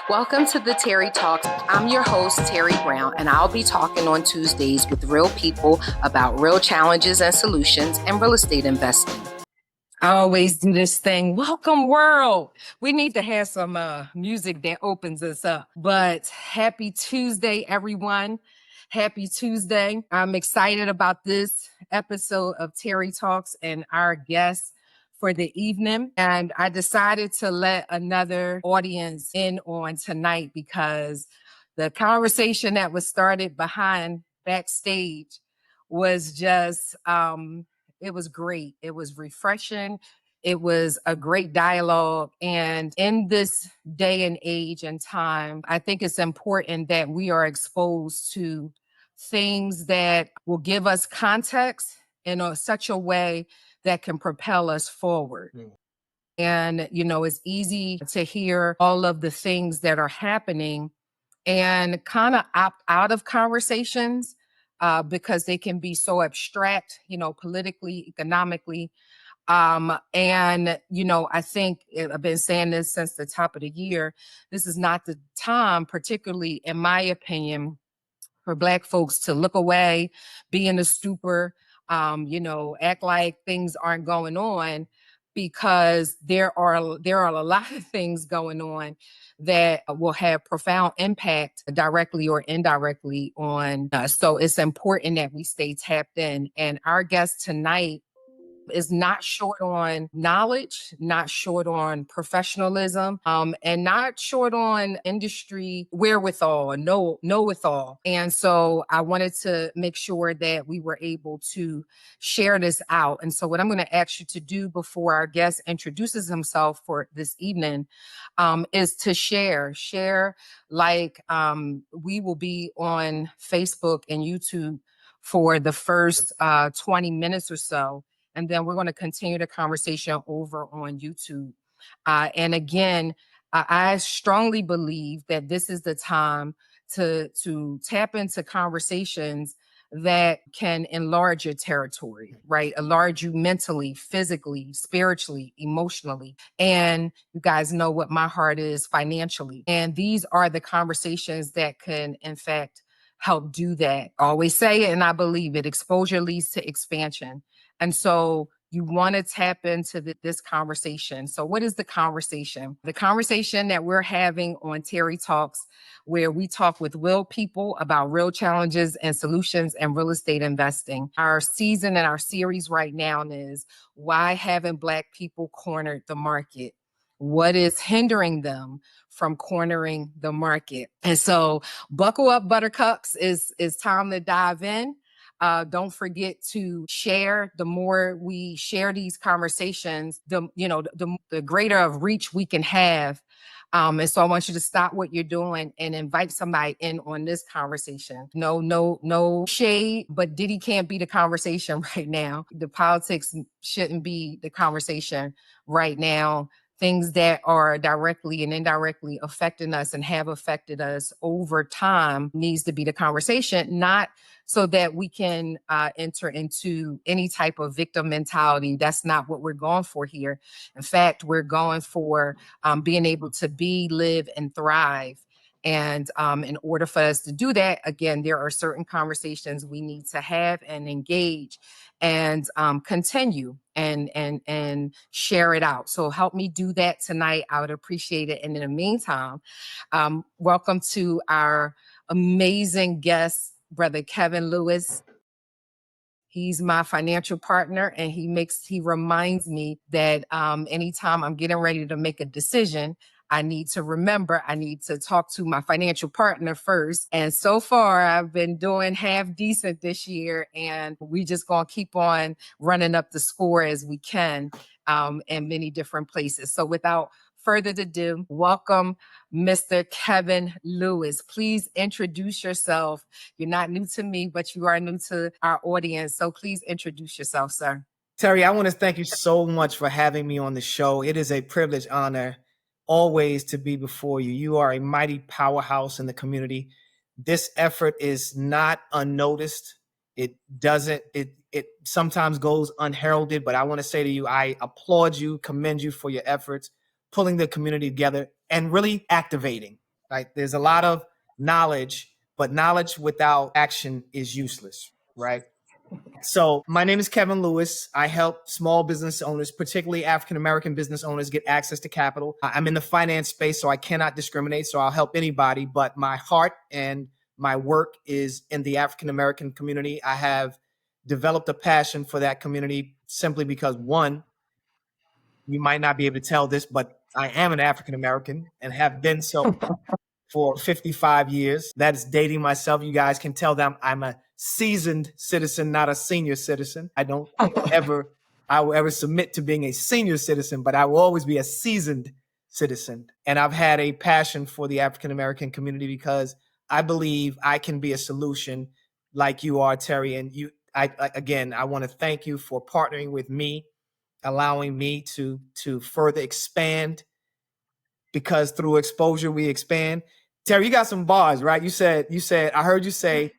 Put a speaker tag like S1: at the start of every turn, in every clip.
S1: Welcome to the Terri Talks. I'm your host, Terri Brown, and I'll be talking on Tuesdays with real people about real challenges and solutions in real estate investing. I always do this thing. Welcome, world. We need to have some music that opens us up. But happy Tuesday, everyone. Happy Tuesday. I'm excited about this episode of Terri Talks and our guest for the evening. And I decided to let another audience in on tonight because the conversation that was started backstage was just it was great. It was refreshing. It was a great dialogue. And in this day and age and time, I think it's important that we are exposed to things that will give us context in such a way that can propel us forward. And, it's easy to hear all of the things that are happening and kind of opt out of conversations because they can be so abstract, politically, economically. I think I've been saying this since the top of the year. This is not the time, particularly in my opinion, for Black folks to look away, be in a stupor, act like things aren't going on, because there are a lot of things going on that will have profound impact directly or indirectly on us. So it's important that we stay tapped in. And our guest tonight is not short on knowledge, not short on professionalism, and not short on industry wherewithal, know-with-all. And so I wanted to make sure that we were able to share this out. And so what I'm going to ask you to do before our guest introduces himself for this evening is to share like we will be on Facebook and YouTube for the first 20 minutes or so. And then we're going to continue the conversation over on YouTube. And again, I strongly believe that this is the time to tap into conversations that can enlarge your territory, right? Enlarge you mentally, physically, spiritually, emotionally. And you guys know what my heart is financially. And these are the conversations that can, in fact, help do that. I always say it, and I believe it. Exposure leads to expansion. And so you want to tap into this conversation. So what is the conversation? The conversation that we're having on Terri Talks, where we talk with real people about real challenges and solutions in real estate investing. Our season and our series right now is Why Haven't Black People Cornered the Market? What is hindering them from cornering the market? And so buckle up, buttercups. It's time to dive in. Don't forget to share. The more we share these conversations, the greater of reach we can have. And so I want you to stop what you're doing and invite somebody in on this conversation. No shade, but Diddy can't be the conversation right now. The politics shouldn't be the conversation right now. Things that are directly and indirectly affecting us and have affected us over time needs to be the conversation, not so that we can enter into any type of victim mentality. That's not what we're going for here. In fact, we're going for being able to be, live, and thrive. And in order for us to do that, again, there are certain conversations we need to have and engage and continue and share it out. So help me do that tonight. I would appreciate it. And in the meantime, welcome to our amazing guest, Brother Kevin Lewis. He's my financial partner, and he reminds me that anytime I'm getting ready to make a decision, I need to talk to my financial partner first. And so far, I've been doing half decent this year, and we just gonna keep on running up the score as we can in many different places. So without further ado, welcome Mr. Kevin Lewis. Please introduce yourself. You're not new to me, but you are new to our audience. So please introduce yourself, sir.
S2: Terri, I want to thank you so much for having me on the show. It is a privilege, honor, always to be before you. You are a mighty powerhouse in the community. This effort is not unnoticed. It sometimes goes unheralded, but I want to say to you, I applaud you, commend you for your efforts, pulling the community together and really activating. Right? There's a lot of knowledge, but knowledge without action is useless, right? So, my name is Kevin Lewis. I help small business owners, particularly African American business owners, get access to capital. I'm in the finance space, so I cannot discriminate. So, I'll help anybody. But my heart and my work is in the African American community. I have developed a passion for that community simply because, one, you might not be able to tell this, but I am an African American and have been so for 55 years. That's dating myself. You guys can tell them I'm a seasoned citizen, not a senior citizen. I don't think I will ever submit to being a senior citizen, but I will always be a seasoned citizen. And I've had a passion for the African American community because I believe I can be a solution like you are, Terri. And again, I want to thank you for partnering with me, allowing me to further expand, because through exposure we expand. Terri, you got some bars, right? You said I heard you say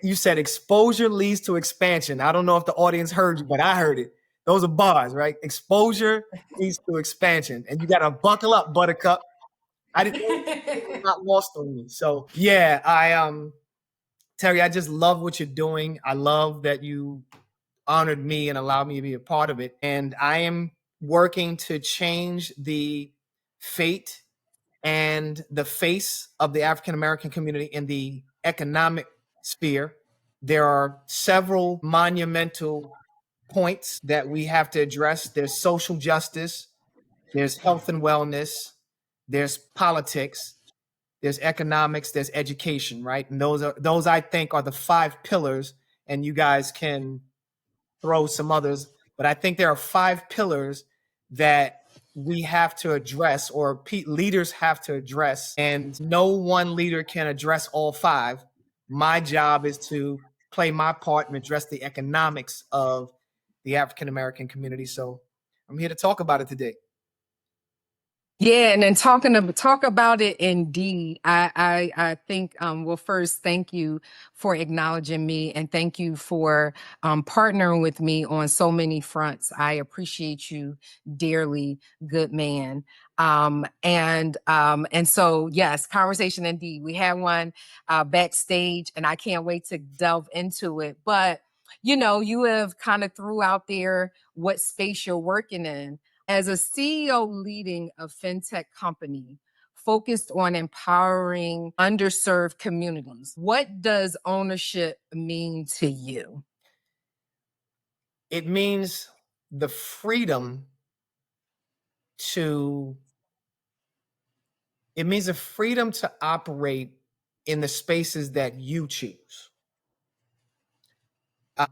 S2: you said exposure leads to expansion. I don't know if the audience heard you, but I heard it. Those are bars, right? Exposure leads to expansion. And you got to buckle up, buttercup. I didn't not lost on me. So yeah, Terri, I just love what you're doing. I love that you honored me and allowed me to be a part of it. And I am working to change the fate and the face of the African American community in the economic sphere. There are several monumental points that we have to address. There's social justice, there's health and wellness, there's politics, there's economics, there's education, right? And those I think are the 5 pillars, and you guys can throw some others, but I think there are 5 pillars that we have to address, or leaders have to address, and no one leader can address all 5. My job is to play my part and address the economics of the African American community. So I'm here to talk about it today.
S1: Yeah, and then talk about it indeed. I think well, first, thank you for acknowledging me, and thank you for partnering with me on so many fronts. I appreciate you dearly, good man. And so yes, conversation indeed. We had one backstage, and I can't wait to delve into it. But you have kind of threw out there what space you're working in. As a CEO leading a fintech company focused on empowering underserved communities, what does ownership mean to you?
S2: It means the freedom to operate in the spaces that you choose.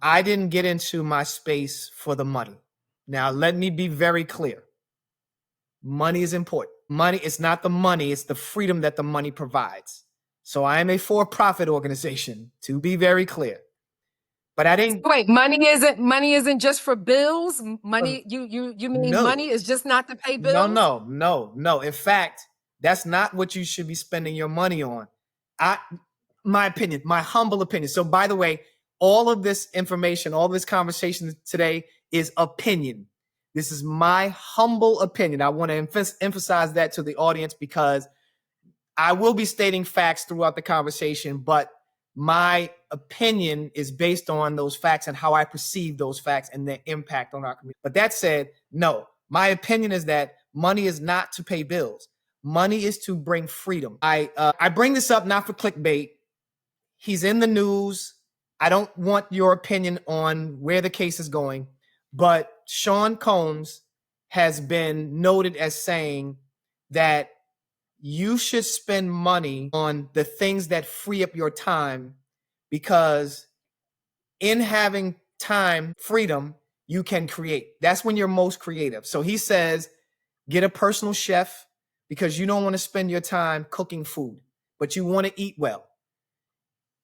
S2: I didn't get into my space for the money. Now, let me be very clear. Money is important. Money is not the money, it's the freedom that the money provides. So I am a for-profit organization, to be very clear. But I didn't
S1: Wait, money isn't just for bills? Money, you mean
S2: no.
S1: money is just not to pay bills?
S2: No. In fact, that's not what you should be spending your money on. My opinion, my humble opinion. So by the way, all of this information, all this conversation today is opinion. This is my humble opinion. I want to emphasize that to the audience, because I will be stating facts throughout the conversation, but my opinion is based on those facts and how I perceive those facts and their impact on our community. But that said, no, my opinion is that money is not to pay bills. Money is to bring freedom. I bring this up not for clickbait. He's in the news. I don't want your opinion on where the case is going, but Sean Combs has been noted as saying that you should spend money on the things that free up your time, because in having time freedom, you can create. That's when you're most creative. So he says, get a personal chef, because you don't want to spend your time cooking food, but you want to eat well.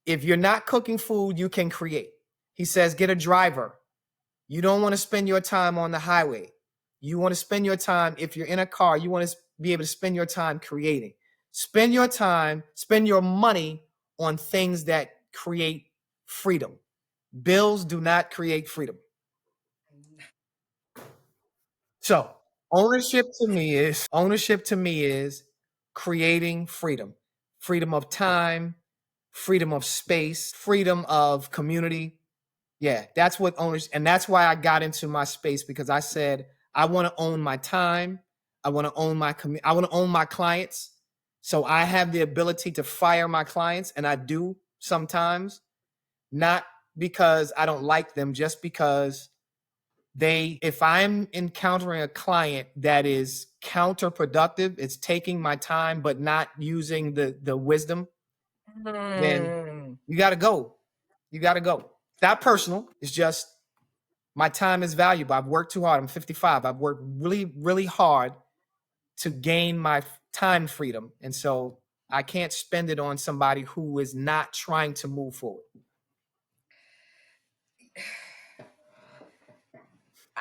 S2: If you're not cooking food, you can create. He says, get a driver. You don't want to spend your time on the highway. You want to spend your time, if you're in a car, you want to be able to spend your time creating. Spend your time, spend your money on things that create freedom. Bills do not create freedom. So ownership to me is creating freedom. Freedom of time, freedom of space, freedom of community. Yeah, that's what owners, and that's why I got into my space, because I said I want to own my time, I want to own my I want to own my clients. So I have the ability to fire my clients, and I do sometimes, not because I don't like them, just because if I'm encountering a client that is counterproductive, it's taking my time but not using the wisdom, then you got to go. You got to go. It's not personal. It's just my time is valuable. I've worked too hard. I'm 55. I've worked really, really hard to gain my time freedom. And so I can't spend it on somebody who is not trying to move forward.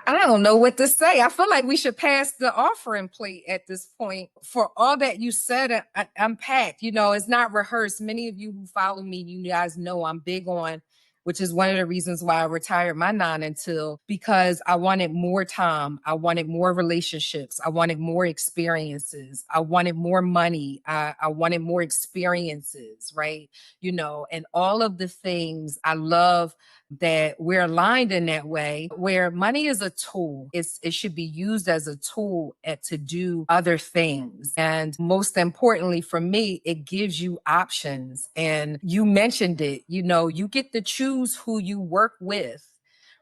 S1: I don't know what to say. I feel like we should pass the offering plate at this point for all that you said and unpacked. You know, it's not rehearsed. Many of you who follow me, you guys know I'm big on, which is one of the reasons why I retired my 9 until, because I wanted more time. I wanted more relationships. I wanted more experiences. I wanted more money. I wanted more experiences, right? You know, and all of the things I love that we're aligned in that way, where money is a tool. It should be used as a tool to do other things. And most importantly for me, it gives you options. And you mentioned it, you know, you get to choose who you work with,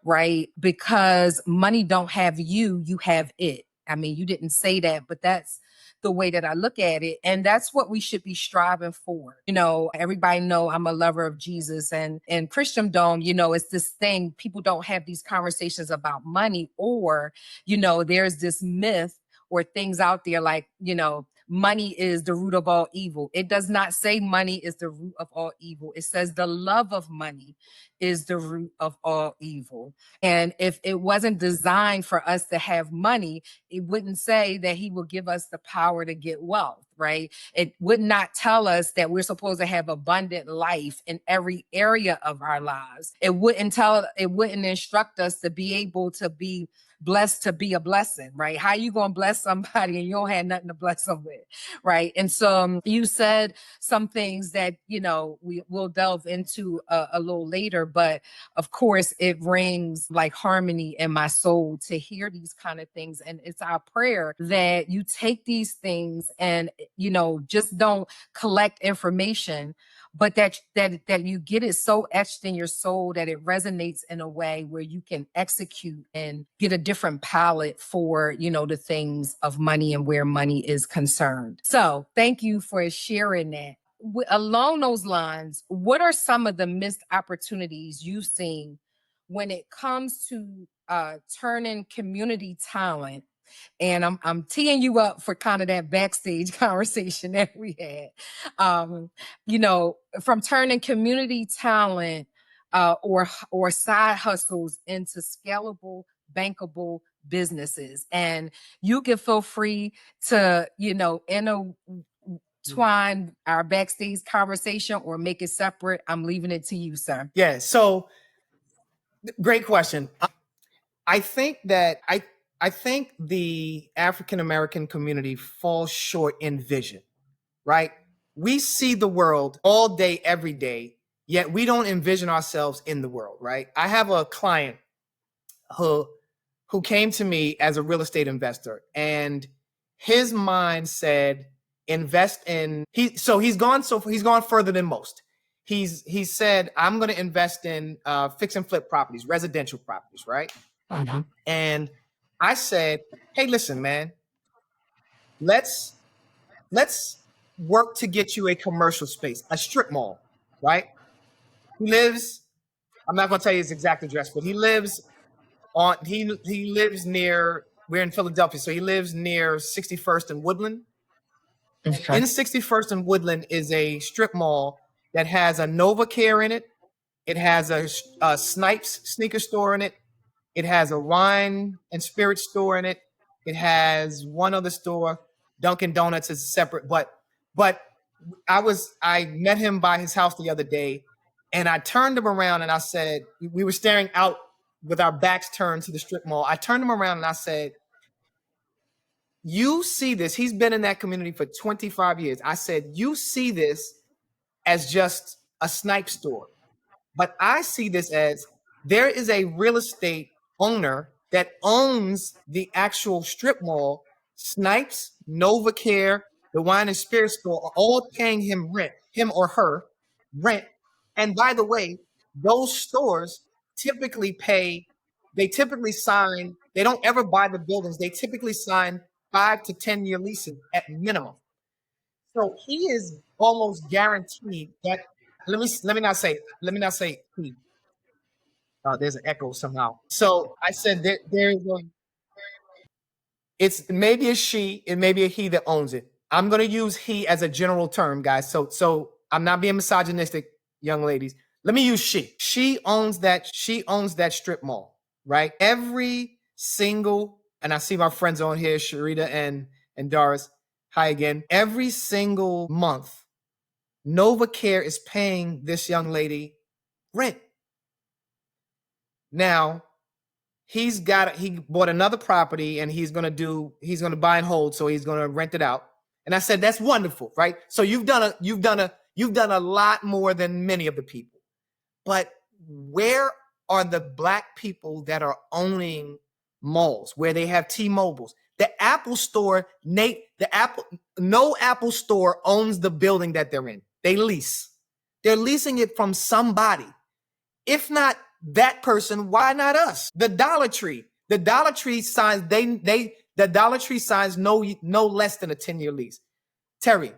S1: right? Because money don't have you, you have it. I mean, you didn't say that, but that's the way that I look at it. And that's what we should be striving for. You know, everybody know I'm a lover of Jesus, and in Christendom, you know, it's this thing, people don't have these conversations about money, or, you know, there's this myth or things out there like, you know, money is the root of all evil. It does not say money is the root of all evil. It says the love of money is the root of all evil. And if it wasn't designed for us to have money, it wouldn't say that he will give us the power to get wealth, right? It would not tell us that we're supposed to have abundant life in every area of our lives. It wouldn't instruct us to be able to be blessed to be a blessing, right? How you gonna bless somebody and you don't have nothing to bless them with, right? And so you said some things that, you know, we will delve into a little later, but of course it rings like harmony in my soul to hear these kind of things. And it's our prayer that you take these things and, you know, just don't collect information, but that you get it so etched in your soul that it resonates in a way where you can execute and get a different palette for, you know, the things of money and where money is concerned. So thank you for sharing that. Along those lines, what are some of the missed opportunities you've seen when it comes to turning community talent? And I'm teeing you up for kind of that backstage conversation that we had. You know, from turning community talent or side hustles into scalable, bankable businesses. And you can feel free to, you know, intertwine our backstage conversation or make it separate. I'm leaving it to you, sir.
S2: Yeah. So great question. I think that I think the African American community falls short in vision, right? We see the world all day, every day, yet we don't envision ourselves in the world, right? I have a client who came to me as a real estate investor, and his mind said invest in he's gone further than most. He said I'm going to invest in fix and flip properties, residential properties, right?
S1: Mhm.
S2: And I said, hey, listen, man, let's work to get you a commercial space, a strip mall, right? He lives, I'm not going to tell you his exact address, but he lives near, we're in Philadelphia, so he lives near 61st and Woodland.
S1: Okay.
S2: In 61st and Woodland is a strip mall that has a Nova Care in it. It has a Snipes sneaker store in it. It has a wine and spirit store in it. It has one other store. Dunkin' Donuts is separate, but I met him by his house the other day, and I turned him around and I said, we were staring out with our backs turned to the strip mall. I turned him around and I said, you see this. He's been in that community for 25 years. I said, you see this as just a snipe store. But I see this as there is a real estate owner that owns the actual strip mall. Snipes, NovaCare, the wine and spirit store are all paying him rent, him or her rent. And by the way, those stores typically pay, they typically sign, they don't ever buy the buildings. They typically sign 5 to 10 year leases at minimum. So he is almost guaranteed that. Let me not say he. There's an echo somehow. So I said there is a. It's maybe a she, it may be a he that owns it. I'm going to use he as a general term, guys. So I'm not being misogynistic, young ladies. Let me use she. She owns that. She owns that strip mall, right? Every single, and I see my friends on here, Sharita and Doris. Hi again. Every single month, NovaCare is paying this young lady rent. Now, he bought another property and he's going to buy and hold. So he's going to rent it out. And I said, that's wonderful, right? So you've done a lot more than many of the people. But where are the Black people that are owning malls where they have T-Mobiles? The Apple store, no Apple store owns the building that they're in. They lease. They're leasing it from somebody. If not that person, why not us? The Dollar Tree. The Dollar Tree signs no less than a 10-year lease. Terri,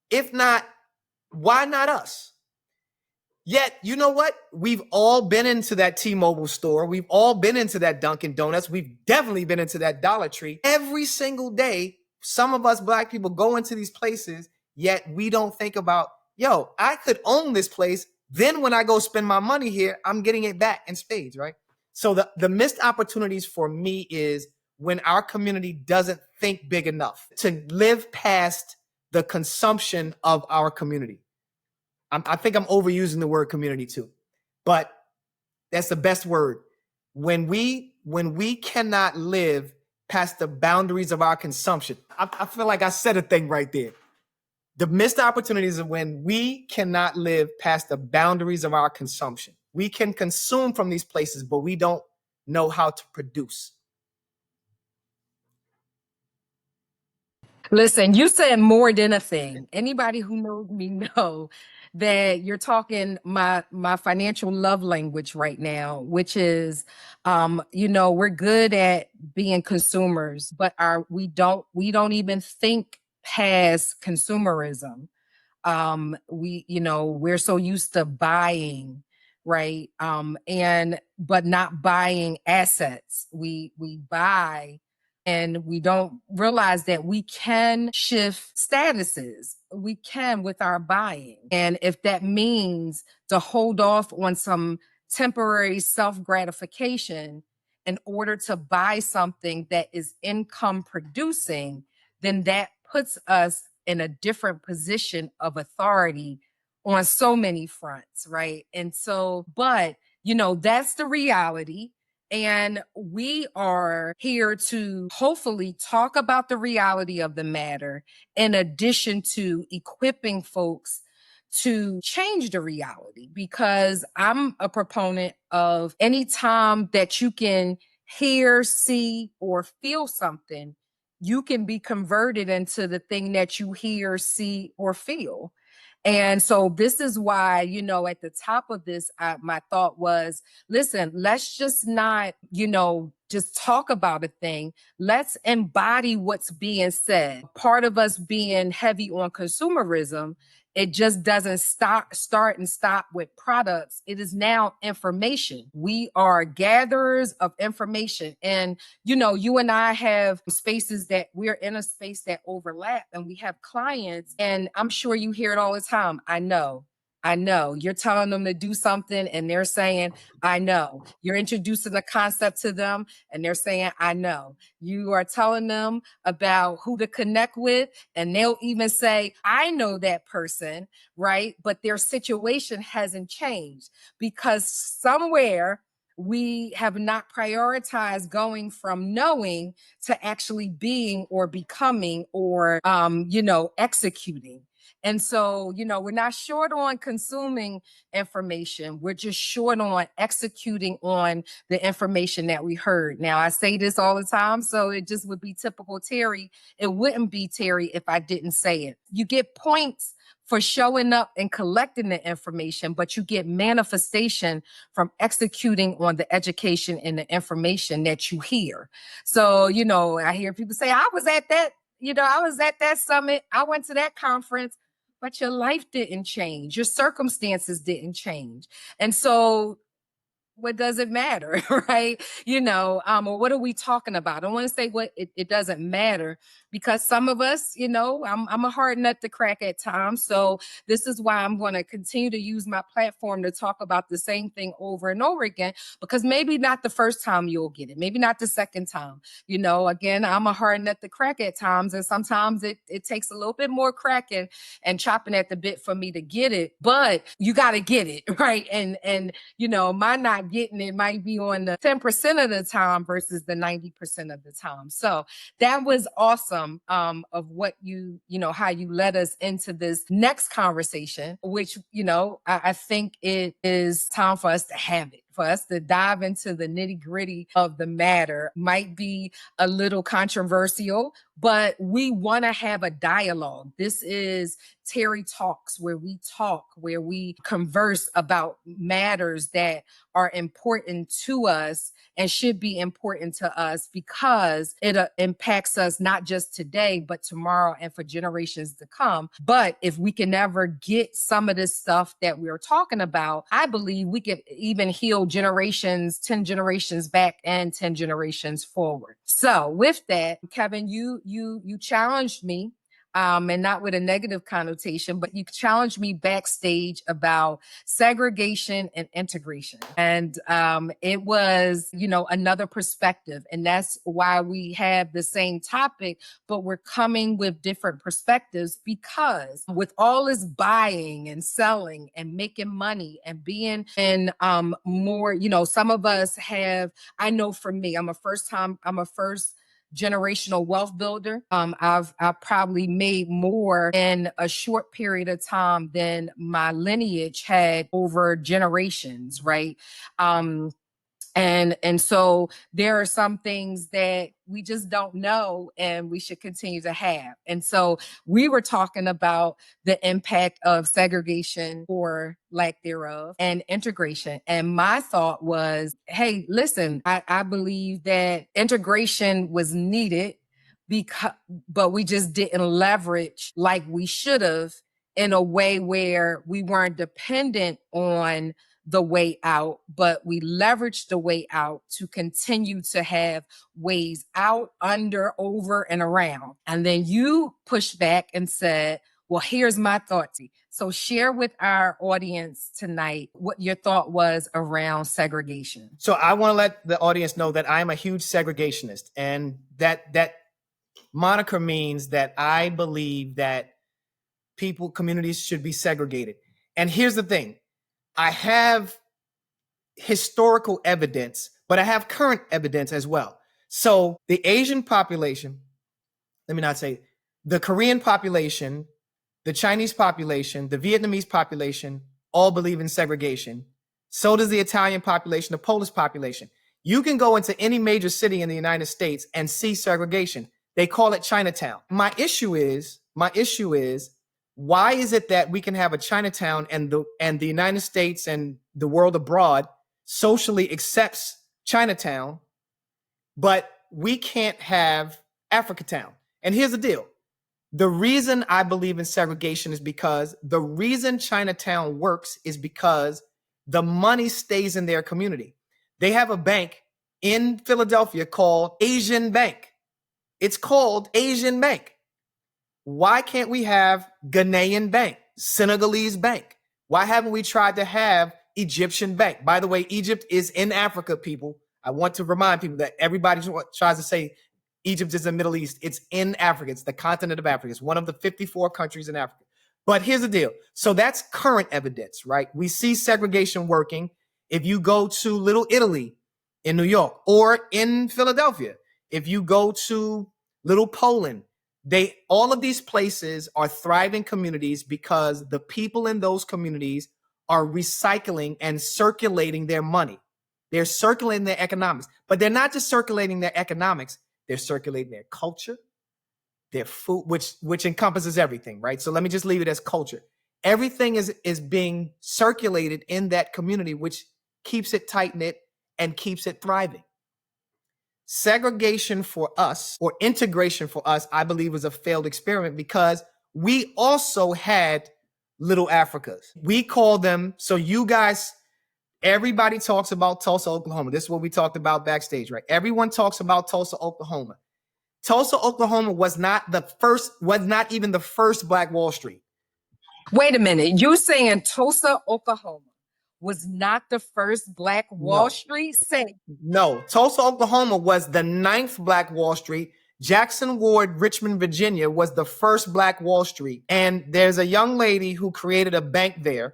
S2: if not, why not us? Yet, you know what? We've all been into that T-Mobile store. We've all been into that Dunkin' Donuts. We've definitely been into that Dollar Tree. Every single day, some of us Black people go into these places, yet we don't think about, yo, I could own this place. Then when I go spend my money here, I'm getting it back in spades, right? So the missed opportunities for me is when our community doesn't think big enough to live past the consumption of our community. I think I'm overusing the word community too, but that's the best word. When we cannot live past the boundaries of our consumption, I feel like I said a thing right there. The missed opportunities are when we cannot live past the boundaries of our consumption. We can consume from these places, but we don't know how to produce.
S1: Listen, you said more than a thing. Anybody who knows me know that you're talking my financial love language right now, which is we're good at being consumers, but we don't even think past consumerism. We're so used to buying, right? And but not buying assets. We buy and we don't realize that we can shift statuses. We can with our buying. And if that means to hold off on some temporary self gratification in order to buy something that is income producing, then that puts us in a different position of authority on so many fronts, right? And so, but that's the reality. And we are here to hopefully talk about the reality of the matter, in addition to equipping folks to change the reality. Because I'm a proponent of any time that you can hear, see, or feel something, you can be converted into the thing that you hear, see, or feel. And so this is why, at the top of this, my thought was, listen, let's just not, just talk about a thing. Let's embody what's being said. Part of us being heavy on consumerism, it just doesn't start and stop with products. It is now information. We are gatherers of information. And, you and I have spaces that we're in a space that overlap, and we have clients, and I'm sure you hear it all the time. I know. You're telling them to do something and they're saying, I know. You're introducing a concept to them and they're saying, I know. You are telling them about who to connect with, and they'll even say, I know that person, right? But their situation hasn't changed because somewhere we have not prioritized going from knowing to actually being or becoming or, executing. And so, we're not short on consuming information. We're just short on executing on the information that we heard. Now, I say this all the time, so it just would be typical Terri. It wouldn't be Terri if I didn't say it. You get points for showing up and collecting the information, but you get manifestation from executing on the education and the information that you hear. So, I hear people say, I was at that summit, I went to that conference, but your life didn't change. Your circumstances didn't change. And so what does it matter, right? Or what are we talking about? I don't want to say what it doesn't matter, because some of us, I'm a hard nut to crack at times. So this is why I'm going to continue to use my platform to talk about the same thing over and over again, because maybe not the first time you'll get it, maybe not the second time. Again, I'm a hard nut to crack at times, and sometimes it takes a little bit more cracking and chopping at the bit for me to get it, but you got to get it, right? And my not getting it might be on the 10% of the time versus the 90% of the time. So that was awesome, of what how you led us into this next conversation, which, I think it is time for us to have it, for us to dive into the nitty gritty of the matter. Might be a little controversial, but we want to have a dialogue. This is Terri Talks, where we talk, where we converse about matters that are important to us and should be important to us, because it impacts us not just today, but tomorrow and for generations to come. But if we can never get some of this stuff that we're talking about, I believe we could even heal generations, 10 generations back and 10 generations forward. So with that, Kevin, you challenged me, and not with a negative connotation, but you challenged me backstage about segregation and integration. And it was, another perspective. And that's why we have the same topic, but we're coming with different perspectives, because with all this buying and selling and making money and being in more, some of us have, I know for me, I'm a first generational wealth builder. I've probably made more in a short period of time than my lineage had over generations, right? And so there are some things that we just don't know and we should continue to have. And so we were talking about the impact of segregation, or lack thereof, and integration. And my thought was, hey, listen, I believe that integration was needed, but we just didn't leverage like we should have, in a way where we weren't dependent on the way out, but we leveraged the way out to continue to have ways out, under, over, and around. And then you pushed back and said, well, here's my thought. So share with our audience tonight what your thought was around segregation.
S2: So I want to let the audience know that I am a huge segregationist, and that moniker means that I believe that communities should be segregated. And here's the thing. I have historical evidence, but I have current evidence as well. So the Asian population, let me not say, the Korean population, the Chinese population, the Vietnamese population, all believe in segregation. So does the Italian population, the Polish population. You can go into any major city in the United States and see segregation. They call it Chinatown. My issue is, why is it that we can have a Chinatown and the United States and the world abroad socially accepts Chinatown, but we can't have Africatown? And here's the deal. The reason I believe in segregation is because the reason Chinatown works is because the money stays in their community. They have a bank in Philadelphia called Asian Bank. It's called Asian Bank. Why can't we have Ghanaian Bank, Senegalese Bank? Why haven't we tried to have Egyptian Bank? By the way, Egypt is in Africa, people. I want to remind people that everybody tries to say Egypt is the Middle East. It's in Africa. It's the continent of Africa. It's one of the 54 countries in Africa. But here's the deal. So that's current evidence, right? We see segregation working. If you go to Little Italy in New York or in Philadelphia, if you go to Little Poland, all of these places are thriving communities because the people in those communities are recycling and circulating their money. They're circulating their economics, but they're not just circulating their economics, they're circulating their culture, their food, which encompasses everything, right? So let me just leave it as culture. Everything is being circulated in that community, which keeps it tight-knit and keeps it thriving. Segregation for us, or integration for us, I believe was a failed experiment because we also had little Africas. We call them, so you guys, everybody talks about Tulsa, Oklahoma. This is what we talked about backstage, right? Everyone talks about Tulsa, Oklahoma. Tulsa, Oklahoma was not even the first Black Wall Street.
S1: Wait a minute. You're saying Tulsa, Oklahoma was not the first Black Wall Street?
S2: No, Tulsa, Oklahoma was the 9th Black Wall Street. Jackson Ward, Richmond, Virginia was the first Black Wall Street. And there's a young lady who created a bank there,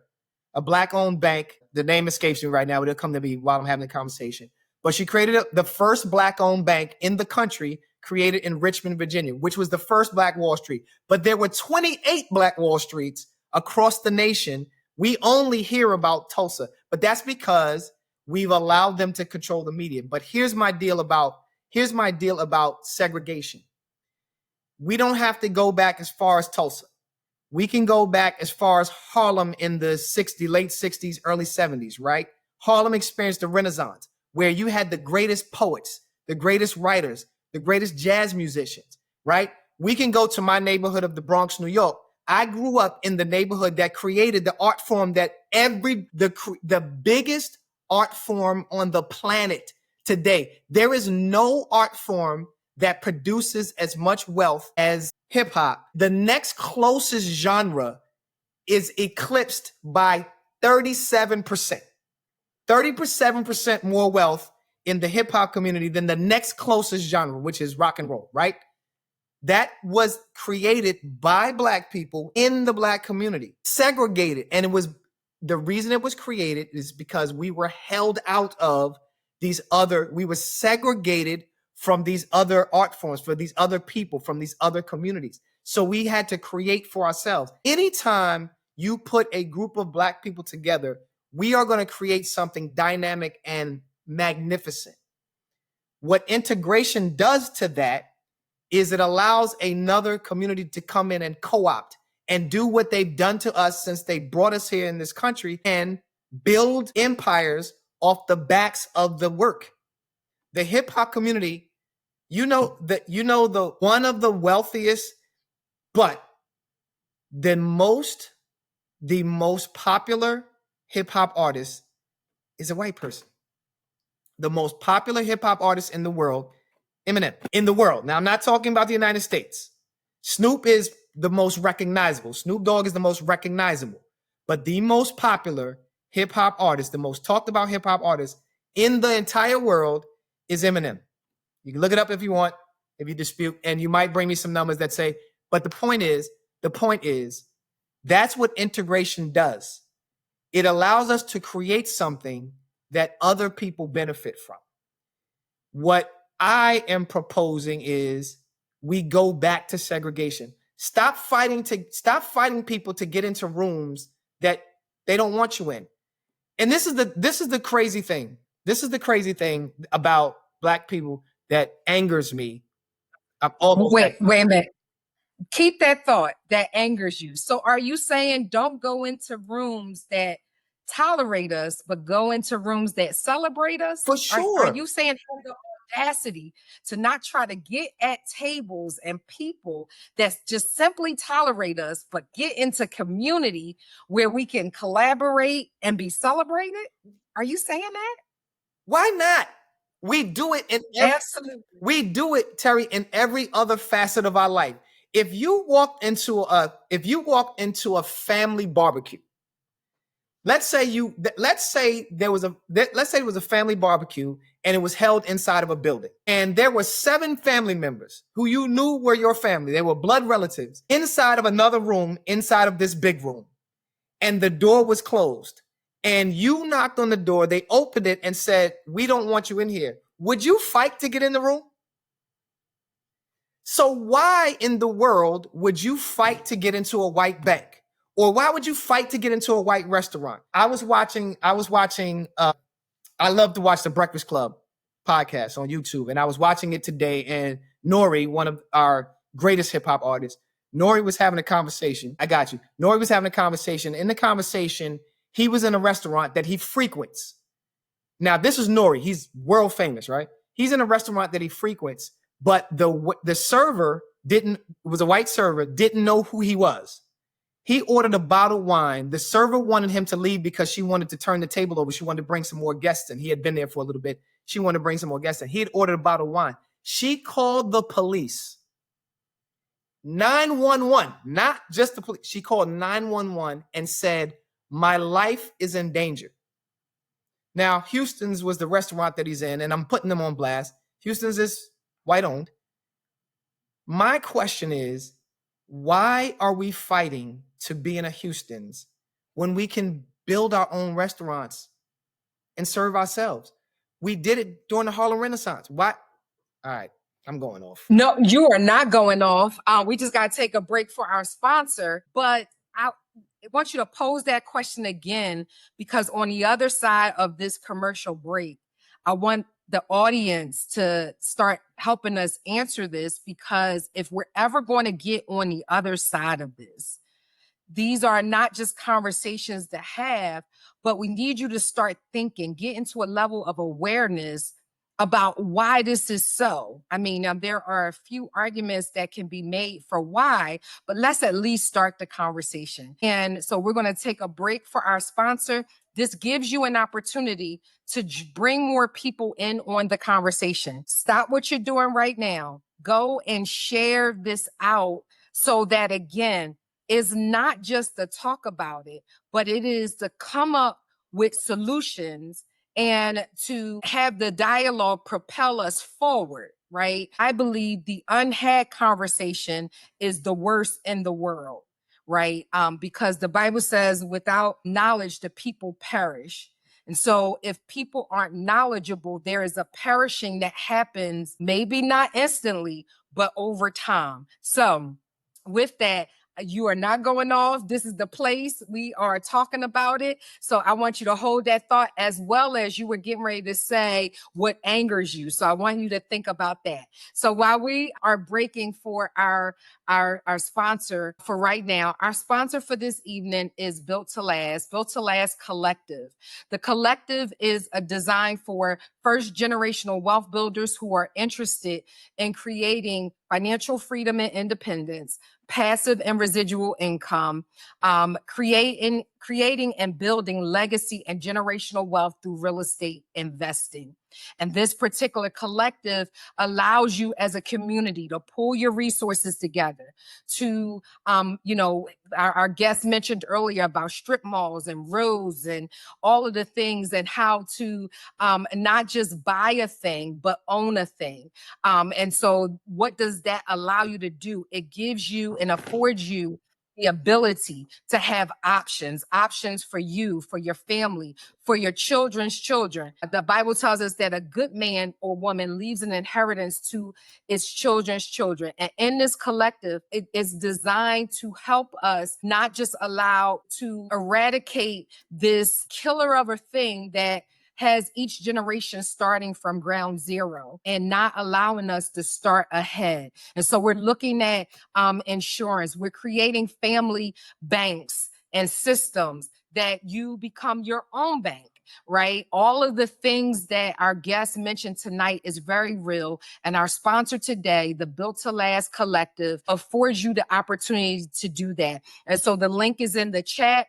S2: a Black-owned bank. The name escapes me right now, but it'll come to me while I'm having the conversation. But she created the first Black-owned bank in the country, created in Richmond, Virginia, which was the first Black Wall Street. But there were 28 Black Wall Streets across the nation. We only hear about Tulsa, but that's because we've allowed them to control the media. But here's my deal about segregation. We don't have to go back as far as Tulsa. We can go back as far as Harlem in the late 60s, early 70s, right? Harlem experienced the Renaissance, where you had the greatest poets, the greatest writers, the greatest jazz musicians, right? We can go to my neighborhood of the Bronx, New York. I grew up in the neighborhood that created the art form that the biggest art form on the planet today. There is no art form that produces as much wealth as hip hop. The next closest genre is eclipsed by 37%. 37% more wealth in the hip hop community than the next closest genre, which is rock and roll, right? That was created by Black people in the Black community, segregated. And the reason it was created is because we were held out of we were segregated from these other art forms, for these other people, from these other communities. So we had to create for ourselves. Anytime you put a group of Black people together, we are going to create something dynamic and magnificent. What integration does to that is it allows another community to come in and co-opt and do what they've done to us since they brought us here in this country and build empires off the backs of the work. The hip hop community, the one of the wealthiest, but the most popular hip hop artist is a white person. The most popular hip hop artist in the world, Eminem, in the world. Now, I'm not talking about the United States. Snoop is the most recognizable. Snoop Dogg is the most recognizable. But the most popular hip hop artist, the most talked about hip hop artist in the entire world is Eminem. You can look it up if you want, if you dispute, and you might bring me some numbers that say, but the point is, that's what integration does. It allows us to create something that other people benefit from. What I am proposing is we go back to segregation. Stop fighting people to get into rooms that they don't want you in. And this is the crazy thing. This is the crazy thing about Black people that angers me.
S1: Wait a minute. Keep that thought that angers you. So are you saying don't go into rooms that tolerate us, but go into rooms that celebrate us?
S2: For sure.
S1: Are you saying have the audacity to not try to get at tables and people that just simply tolerate us, but get into community where we can collaborate and be celebrated? Are you saying that?
S2: Why not? We do it
S1: Absolutely.
S2: We do it, Terri, in every other facet of our life. If you walk into a family barbecue, let's say it was a family barbecue and it was held inside of a building, and there were 7 family members who you knew were your family. They were blood relatives inside of another room, inside of this big room, and the door was closed. and you knocked on the door, they opened it and said, "We don't want you in here," would you fight to get in the room? So why in the world would you fight to get into a white bank? Or why would you fight to get into a white restaurant? I love to watch the Breakfast Club podcast on YouTube, and I was watching it today, and Nori, one of our greatest hip hop artists, Nori was having a conversation. I got you. Nori was having a conversation. In the conversation, he was in a restaurant that he frequents. Now, this is Nori. He's world famous, right? He's in a restaurant that he frequents, but the server was a white server, didn't know who he was. He ordered a bottle of wine. The server wanted him to leave because she wanted to turn the table over. She wanted to bring some more guests in. He had been there for a little bit. She wanted to bring some more guests in. He had ordered a bottle of wine. She called the police. 911, not just the police. She called 911 and said, "My life is in danger." Now, Houston's was the restaurant that he's in, and I'm putting them on blast. Houston's is white owned. My question is, why are we fighting to be in a Houston's when we can build our own restaurants and serve ourselves? We did it during the Harlem Renaissance. Why? All right, I'm going off.
S1: No, you are not going off. We just got to take a break for our sponsor. But I want you to pose that question again, because on the other side of this commercial break, I want the audience to start helping us answer this, because if we're ever going to get on the other side of this, these are not just conversations to have, but we need you to start thinking, get into a level of awareness about why this is so. I mean, there are a few arguments that can be made for why, but let's at least start the conversation. And so we're going to take a break for our sponsor. This gives you an opportunity to bring more people in on the conversation. Stop what you're doing right now. Go and share this out so that, again, is not just to talk about it, but it is to come up with solutions and to have the dialogue propel us forward, right? I believe the unhad conversation is the worst in the world, right? Because the Bible says, without knowledge, the people perish. And so if people aren't knowledgeable, there is a perishing that happens, maybe not instantly, but over time. So with that, you are not going off. This is the place. We are talking about it. So I want you to hold that thought, as well as you were getting ready to say what angers you. So I want you to think about that. So while we are breaking for our sponsor for right now, our sponsor for this evening is Built to Last Collective. The collective is a design for first generational wealth builders who are interested in creating financial freedom and independence, passive and residual income, creating and building legacy and generational wealth through real estate investing. And this particular collective allows you as a community to pull your resources together to, our guest mentioned earlier about strip malls and roads and all of the things, and how to not just buy a thing, but own a thing. And so what does that allow you to do? It gives you and affords you the ability to have options for you, for your family, for your children's children. The Bible tells us that a good man or woman leaves an inheritance to its children's children. And in this collective, it is designed to help us not just allow to eradicate this killer of a thing that has each generation starting from ground zero and not allowing us to start ahead. And so we're looking at insurance. We're creating family banks and systems that you become your own bank, right? All of the things that our guest mentioned tonight is very real. And our sponsor today, the Built to Last Collective, affords you the opportunity to do that. And so the link is in the chat.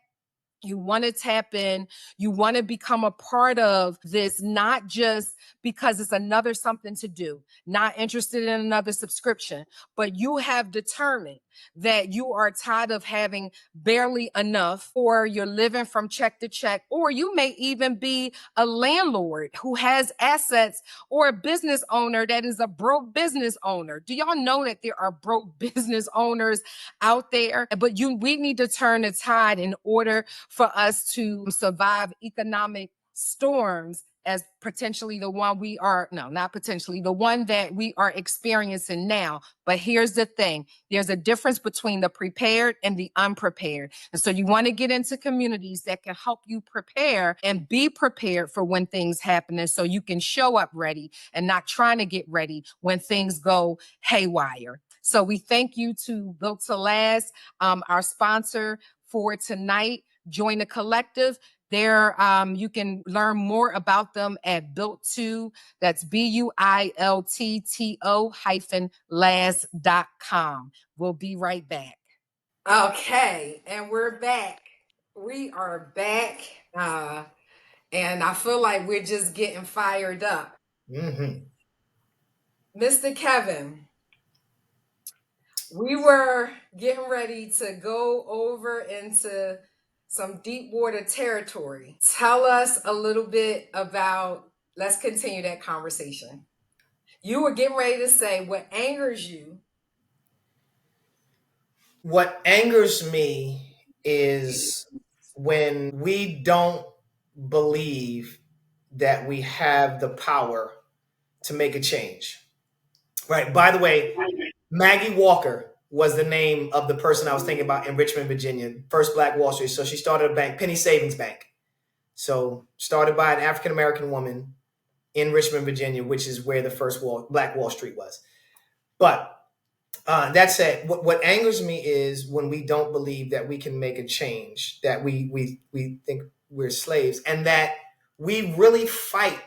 S1: You want to tap in, you want to become a part of this, not just because it's another something to do, not interested in another subscription, but you have determined that you are tired of having barely enough, or you're living from check to check, or you may even be a landlord who has assets, or a business owner that is a broke business owner. Do y'all know that there are broke business owners out there? But we need to turn the tide in order for us to survive economic storms as potentially the one we are, no, not potentially, the one that we are experiencing now. But here's the thing, there's a difference between the prepared and the unprepared. And so you want to get into communities that can help you prepare and be prepared for when things happen. And so you can show up ready and not trying to get ready when things go haywire. So we thank you to Built to Last, our sponsor for tonight. Join the collective. There, you can learn more about them at Built2, that's BUILTTO-last.com. We'll be right back. Okay, and we're back. We are back. And I feel like we're just getting fired up. Mr. Kevin, we were getting ready to go over into some deep water territory. Tell us a little bit about, let's continue that conversation. You were getting ready to say what angers you.
S2: What angers me is when we don't believe that we have the power to make a change. Right. By the way, Maggie Walker was the name of the person I was thinking about in Richmond, Virginia, first Black Wall Street. So she started a bank, Penny Savings Bank. So started by an African-American woman in Richmond, Virginia, which is where the first Black Wall Street was. But that said, what angers me is when we don't believe that we can make a change, that we think we're slaves, and that we really fight.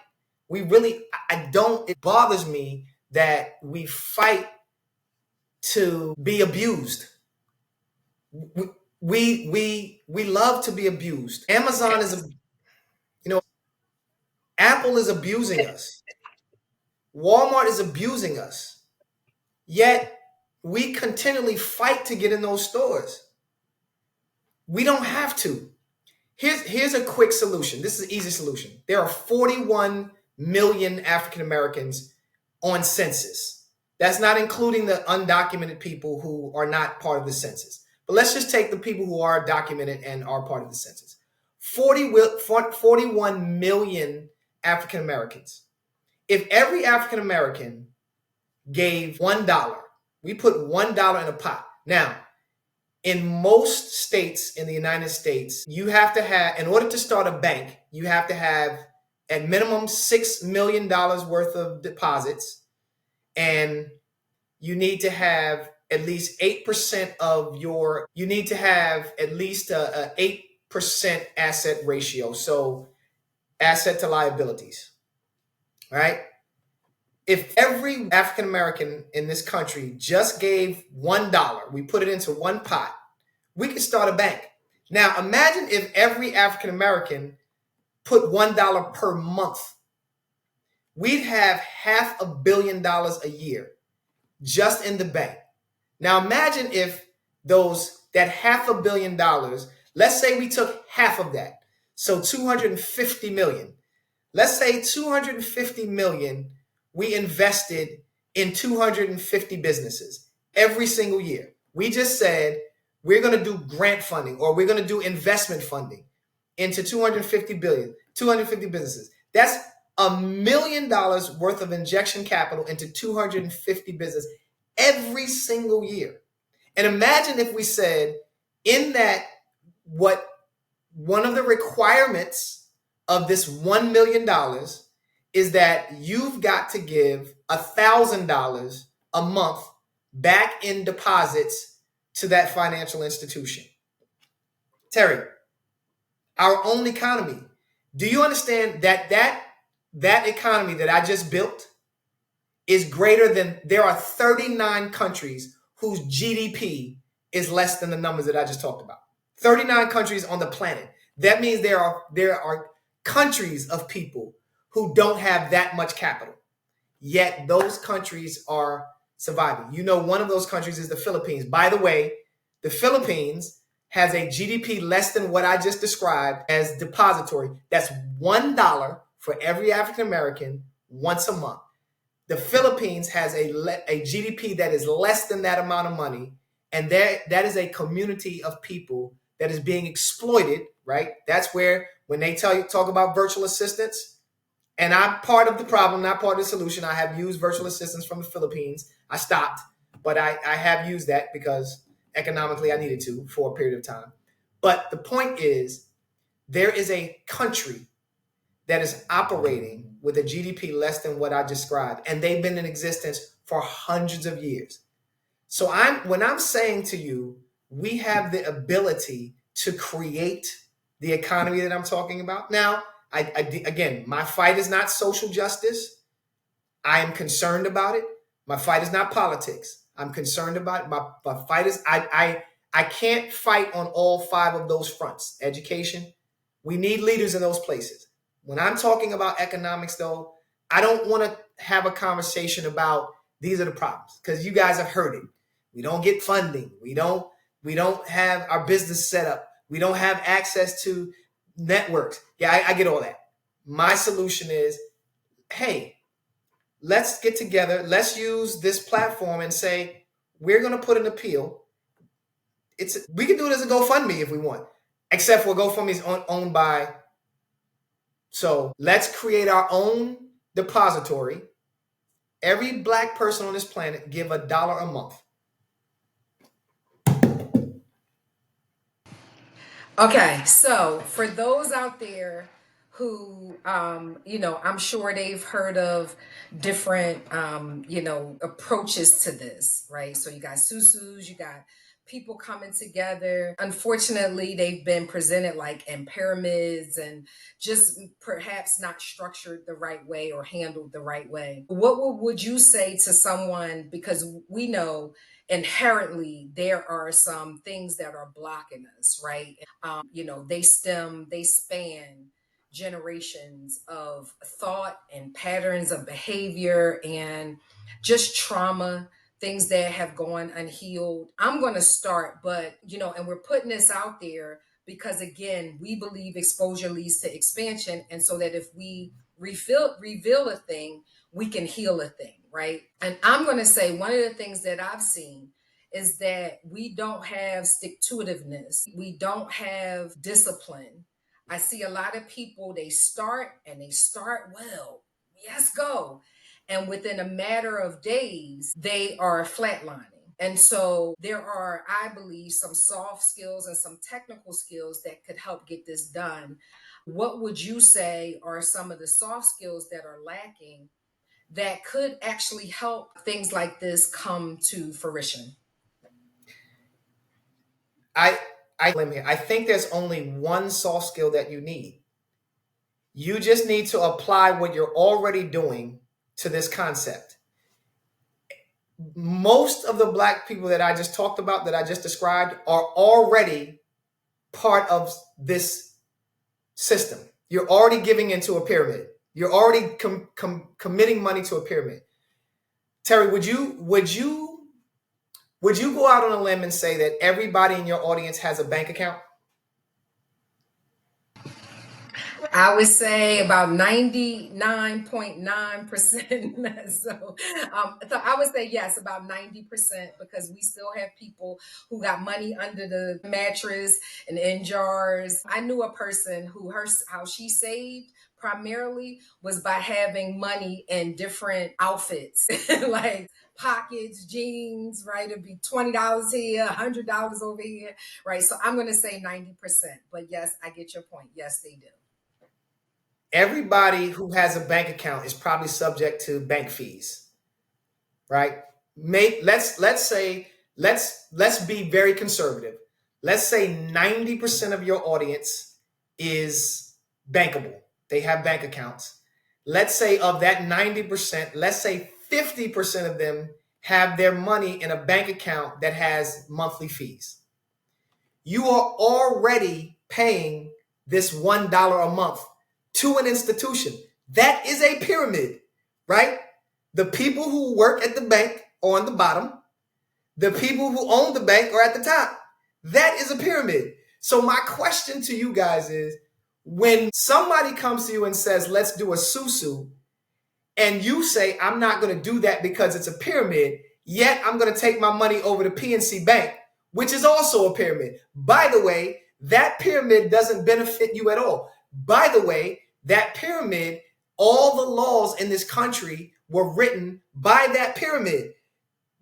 S2: It bothers me that we fight to be abused. We love to be abused. Amazon is, Apple is abusing us. Walmart is abusing us. Yet we continually fight to get in those stores. We don't have to. Here's a quick solution. This is an easy solution. There are 41 million African Americans on census. That's not including the undocumented people who are not part of the census. But let's just take the people who are documented and are part of the census. 41 million African Americans. If every African American gave $1, we put $1 in a pot. Now, in most states in the United States, you have to have, in order to start a bank, you have to have at minimum $6 million worth of deposits, and you need to have at least 8% of your, you need to have at least a 8% asset ratio. So asset to liabilities, right? If every African American in this country just gave $1, we put it into one pot, we could start a bank. Now, imagine if every African American put $1 per month. We'd have $500 million a year just in the bank. Now, imagine if that $500 million, let's say we took half of that, so 250 million. Let's say 250 million we invested in 250 businesses every single year. We just said we're going to do grant funding, or we're going to do investment funding into 250 businesses. That's $1 million worth of injection capital into 250 businesses every single year. And imagine if we said in that, what one of the requirements of this $1 million is that you've got to give $1,000 a month back in deposits to that financial institution. Terri, our own economy. Do you understand that economy that I just built is greater than, there are 39 countries whose GDP is less than the numbers that I just talked about. 39 countries on the planet. That means there are countries of people who don't have that much capital. Yet those countries are surviving. You know, one of those countries is the Philippines. By the way, the Philippines has a GDP less than what I just described as depository. That's $1 for every African American once a month. The Philippines has a GDP that is less than that amount of money. And that is a community of people that is being exploited, right? That's where when they talk about virtual assistants, and I'm part of the problem, not part of the solution. I have used virtual assistants from the Philippines. I stopped, but I have used that because economically I needed to for a period of time. But the point is, there is a country that is operating with a GDP less than what I described, and they've been in existence for hundreds of years. So when I'm saying to you, we have the ability to create the economy that I'm talking about. Now, again, my fight is not social justice. I am concerned about it. My fight is not politics. I'm concerned about it. My fight is I can't fight on all five of those fronts. Education, we need leaders in those places. When I'm talking about economics, though, I don't want to have a conversation about these are the problems, because you guys have heard it. We don't get funding. We don't have our business set up. We don't have access to networks. Yeah, I get all that. My solution is, hey, let's get together. Let's use this platform and say, we're going to put an appeal. We can do it as a GoFundMe if we want, except for GoFundMe is owned by. So let's create our own depository. Every Black person on this planet give $1 a month.
S1: Okay, so for those out there who, I'm sure they've heard of different, approaches to this, right? So you got susus, you got people coming together. Unfortunately, they've been presented like in pyramids and just perhaps not structured the right way or handled the right way. What would you say to someone, because we know inherently there are some things that are blocking us, right? They span generations of thought and patterns of behavior and just trauma, things that have gone unhealed. I'm going to start, but and we're putting this out there because again, we believe exposure leads to expansion, and so that if we reveal a thing, we can heal a thing, right? And I'm going to say one of the things that I've seen is that we don't have stick to itiveness. We don't have discipline. I see a lot of people, they start well. Yes, go. And within a matter of days, they are flatlining. And so there are, I believe, some soft skills and some technical skills that could help get this done. What would you say are some of the soft skills that are lacking that could actually help things like this come to fruition?
S2: I think there's only one soft skill that you need. You just need to apply what you're already doing to this concept. Most of the Black people that I just talked about, that I just described, are already part of this system. You're already giving into a pyramid. You're already committing money to a pyramid. Terri, would you go out on a limb and say that everybody in your audience has a bank account?
S1: I would say about 99.9%. So I would say yes, about 90%, because we still have people who got money under the mattress and in jars. I knew a person how she saved primarily was by having money in different outfits, like pockets, jeans, right? It'd be $20 here, $100 over here, right? So I'm going to say 90%. But yes, I get your point. Yes, they do.
S2: Everybody who has a bank account is probably subject to bank fees, right? Let's be very conservative. Let's say 90% of your audience is bankable. They have bank accounts. Let's say of that 90%, let's say 50% of them have their money in a bank account that has monthly fees. You are already paying this $1 a month to an institution. That is a pyramid, right? The people who work at the bank are on the bottom. The people who own the bank are at the top. That is a pyramid. So my question to you guys is, when somebody comes to you and says, let's do a susu, and you say, I'm not going to do that because it's a pyramid, yet I'm going to take my money over to PNC Bank, which is also a pyramid. By the way, that pyramid doesn't benefit you at all. By the way, that pyramid, all the laws in this country were written by that pyramid.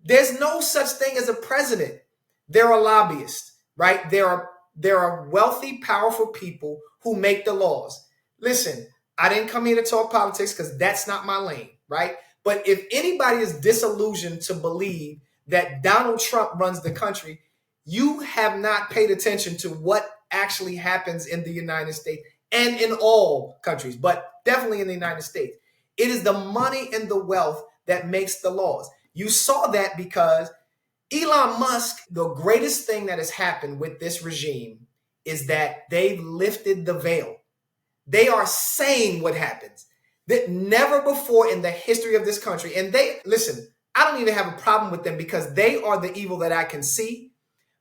S2: There's no such thing as a president. There are lobbyists, right? There are wealthy, powerful people who make the laws. Listen, I didn't come here to talk politics because that's not my lane, right? But if anybody is disillusioned to believe that Donald Trump runs the country, you have not paid attention to what actually happens in the United States and in all countries, but definitely in the United States. It is the money and the wealth that makes the laws. You saw that because Elon Musk, the greatest thing that has happened with this regime is that they've lifted the veil. They are saying what happens that never before in the history of this country. And listen, I don't even have a problem with them because they are the evil that I can see,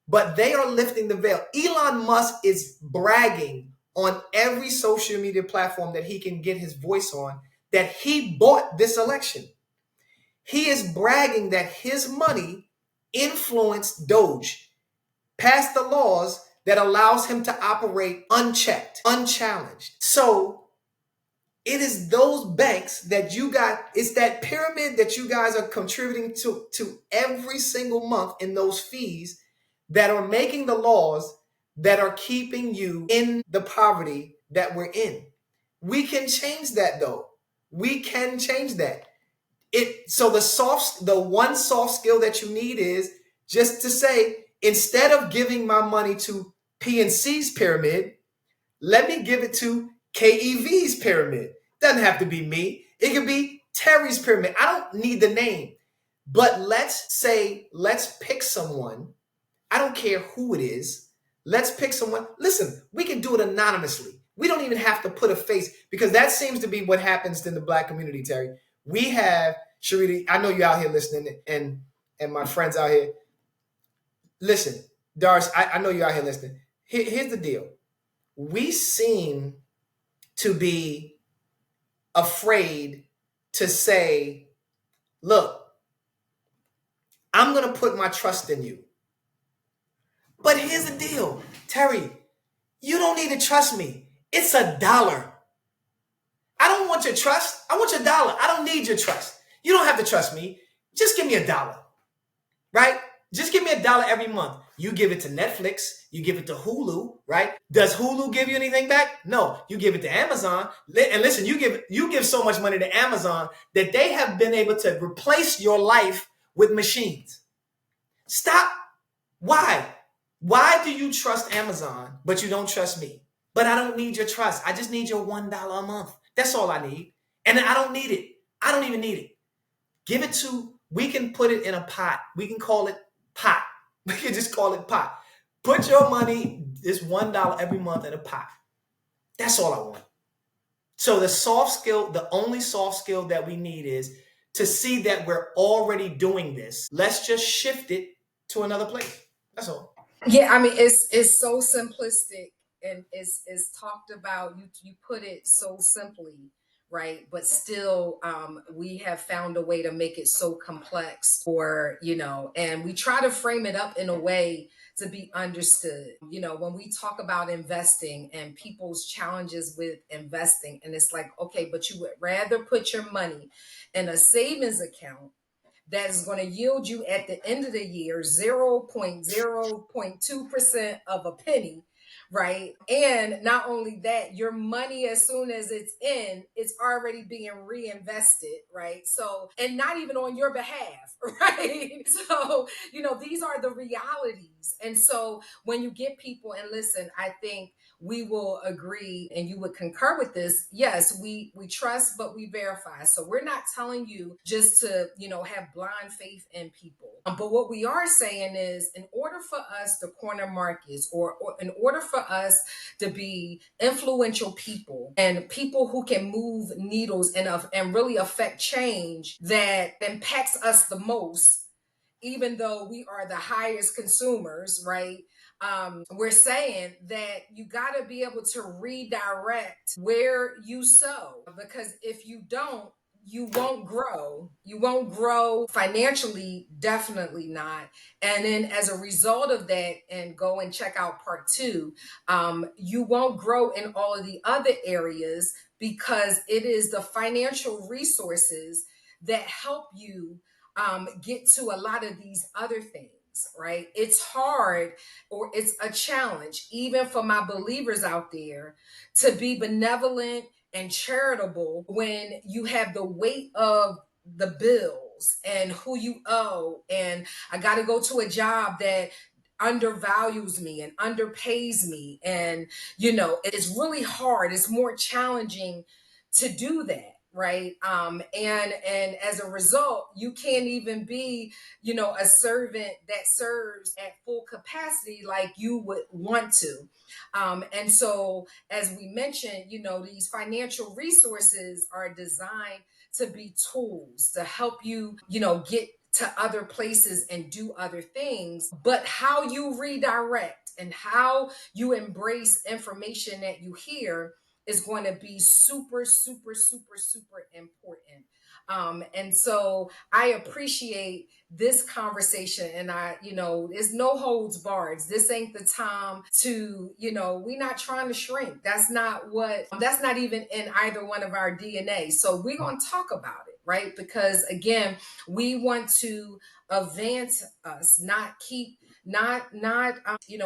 S2: but they are lifting the veil. Elon Musk is bragging on every social media platform that he can get his voice on that he bought this election. He is bragging that his money influenced Doge, passed the laws that allows him to operate unchecked, unchallenged. So it is those banks that you got, it's that pyramid that you guys are contributing to every single month in those fees that are making the laws that are keeping you in the poverty that we're in. We can change that though. We can change that. So the one soft skill that you need is just to say, instead of giving my money to PNC's pyramid, let me give it to KEV's pyramid. Doesn't have to be me. It could be Terry's pyramid. I don't need the name. But let's pick someone. I don't care who it is. Let's pick someone. Listen, we can do it anonymously. We don't even have to put a face because that seems to be what happens in the Black community, Terry. We have, Sharita, I know you're out here listening and my friends out here. Listen, Doris, I know you're out here listening. Here's the deal. We seem to be afraid to say, look, I'm going to put my trust in you. But here's the deal, Terry, you don't need to trust me. It's $1. I don't want your trust. I want your dollar. I don't need your trust. You don't have to trust me. Just give me $1, right? Just give me $1 every month. You give it to Netflix. You give it to Hulu, right? Does Hulu give you anything back? No. You give it to Amazon. And listen, you give so much money to Amazon that they have been able to replace your life with machines. Stop. Why? Why do you trust Amazon, but you don't trust me? But I don't need your trust. I just need your $1 a month. That's all I need. And I don't need it. I don't even need it. We can put it in a pot. We can call it pot. We can just call it pot. Put your money, this $1 every month in a pot. That's all I want. So the only soft skill that we need is to see that we're already doing this. Let's just shift it to another place. That's all.
S1: Yeah, I mean it's so simplistic and it's talked about. You put it so simply, right? But still, we have found a way to make it so complex, or and we try to frame it up in a way to be understood. When we talk about investing and people's challenges with investing, and it's like, okay, but you would rather put your money in a savings account that is going to yield you at the end of the year 0.0.2% of a penny, right? And not only that, your money, as soon as it's in, it's already being reinvested, right? So, and not even on your behalf, right? So, these are the realities. And so when you get people, and listen, I think we will agree and you would concur with this. Yes, we trust, but we verify. So we're not telling you just to have blind faith in people, but what we are saying is, in order for us to corner markets, or in order for us to be influential people and people who can move needles and really affect change that impacts us the most, even though we are the highest consumers, right? We're saying that you got to be able to redirect where you sow, because if you don't, you won't grow. You won't grow financially, definitely not. And then as a result of that, and go and check out part two, you won't grow in all of the other areas because it is the financial resources that help you get to a lot of these other things. Right? It's hard, or it's a challenge, even for my believers out there, to be benevolent and charitable when you have the weight of the bills and who you owe, and I got to go to a job that undervalues me and underpays me, and it's really hard, it's more challenging to do that, right? And as a result, you can't even be a servant that serves at full capacity like you would want to. And so, as we mentioned, these financial resources are designed to be tools to help you, get to other places and do other things. But how you redirect and how you embrace information that you hear is going to be super, super, super, super important. And so I appreciate this conversation, and there's no holds barred. This ain't the time to, we're not trying to shrink. That's not even in either one of our DNA. So we're going to talk about it, right? Because again, we want to advance us, not keep, not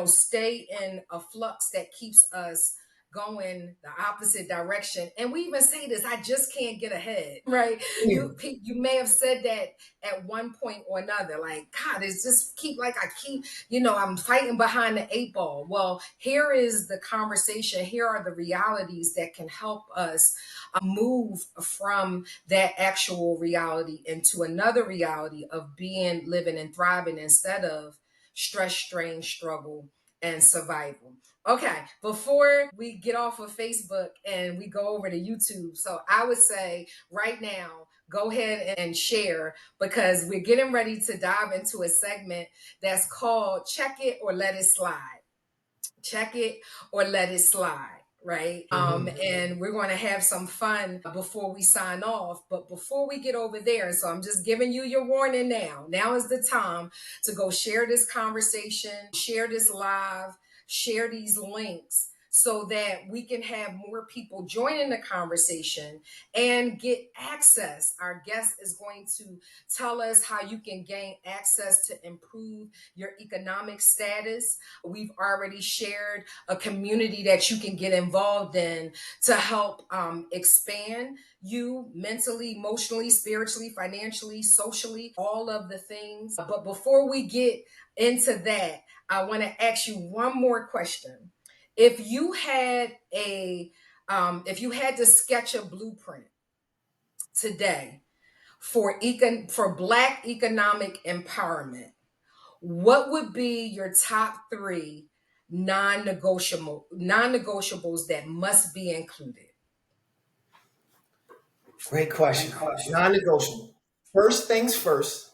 S1: stay in a flux that keeps us going the opposite direction. And we even say this, I just can't get ahead, right? You may have said that at one point or another, like, God, it's just I'm fighting behind the eight ball. Well, here is the conversation, here are the realities that can help us move from that actual reality into another reality of being, living, and thriving instead of stress, strain, struggle, and survival. Okay, before we get off of Facebook and we go over to YouTube, so I would say right now, go ahead and share, because we're getting ready to dive into a segment that's called Check It or Let It Slide. Check it or let it slide. Right. And we're going to have some fun before we sign off. But before we get over there, so I'm just giving you your warning now. Now is the time to go share this conversation, share this live, share these links so that we can have more people joining the conversation and get access. Our guest is going to tell us how you can gain access to improve your economic status. We've already shared a community that you can get involved in to help expand you mentally, emotionally, spiritually, financially, socially, all of the things. But before we get into that, I want to ask you one more question. If you had if you had to sketch a blueprint today for Black economic empowerment, what would be your top three non-negotiables that must be included?
S2: Great question. Non-negotiable. First things first,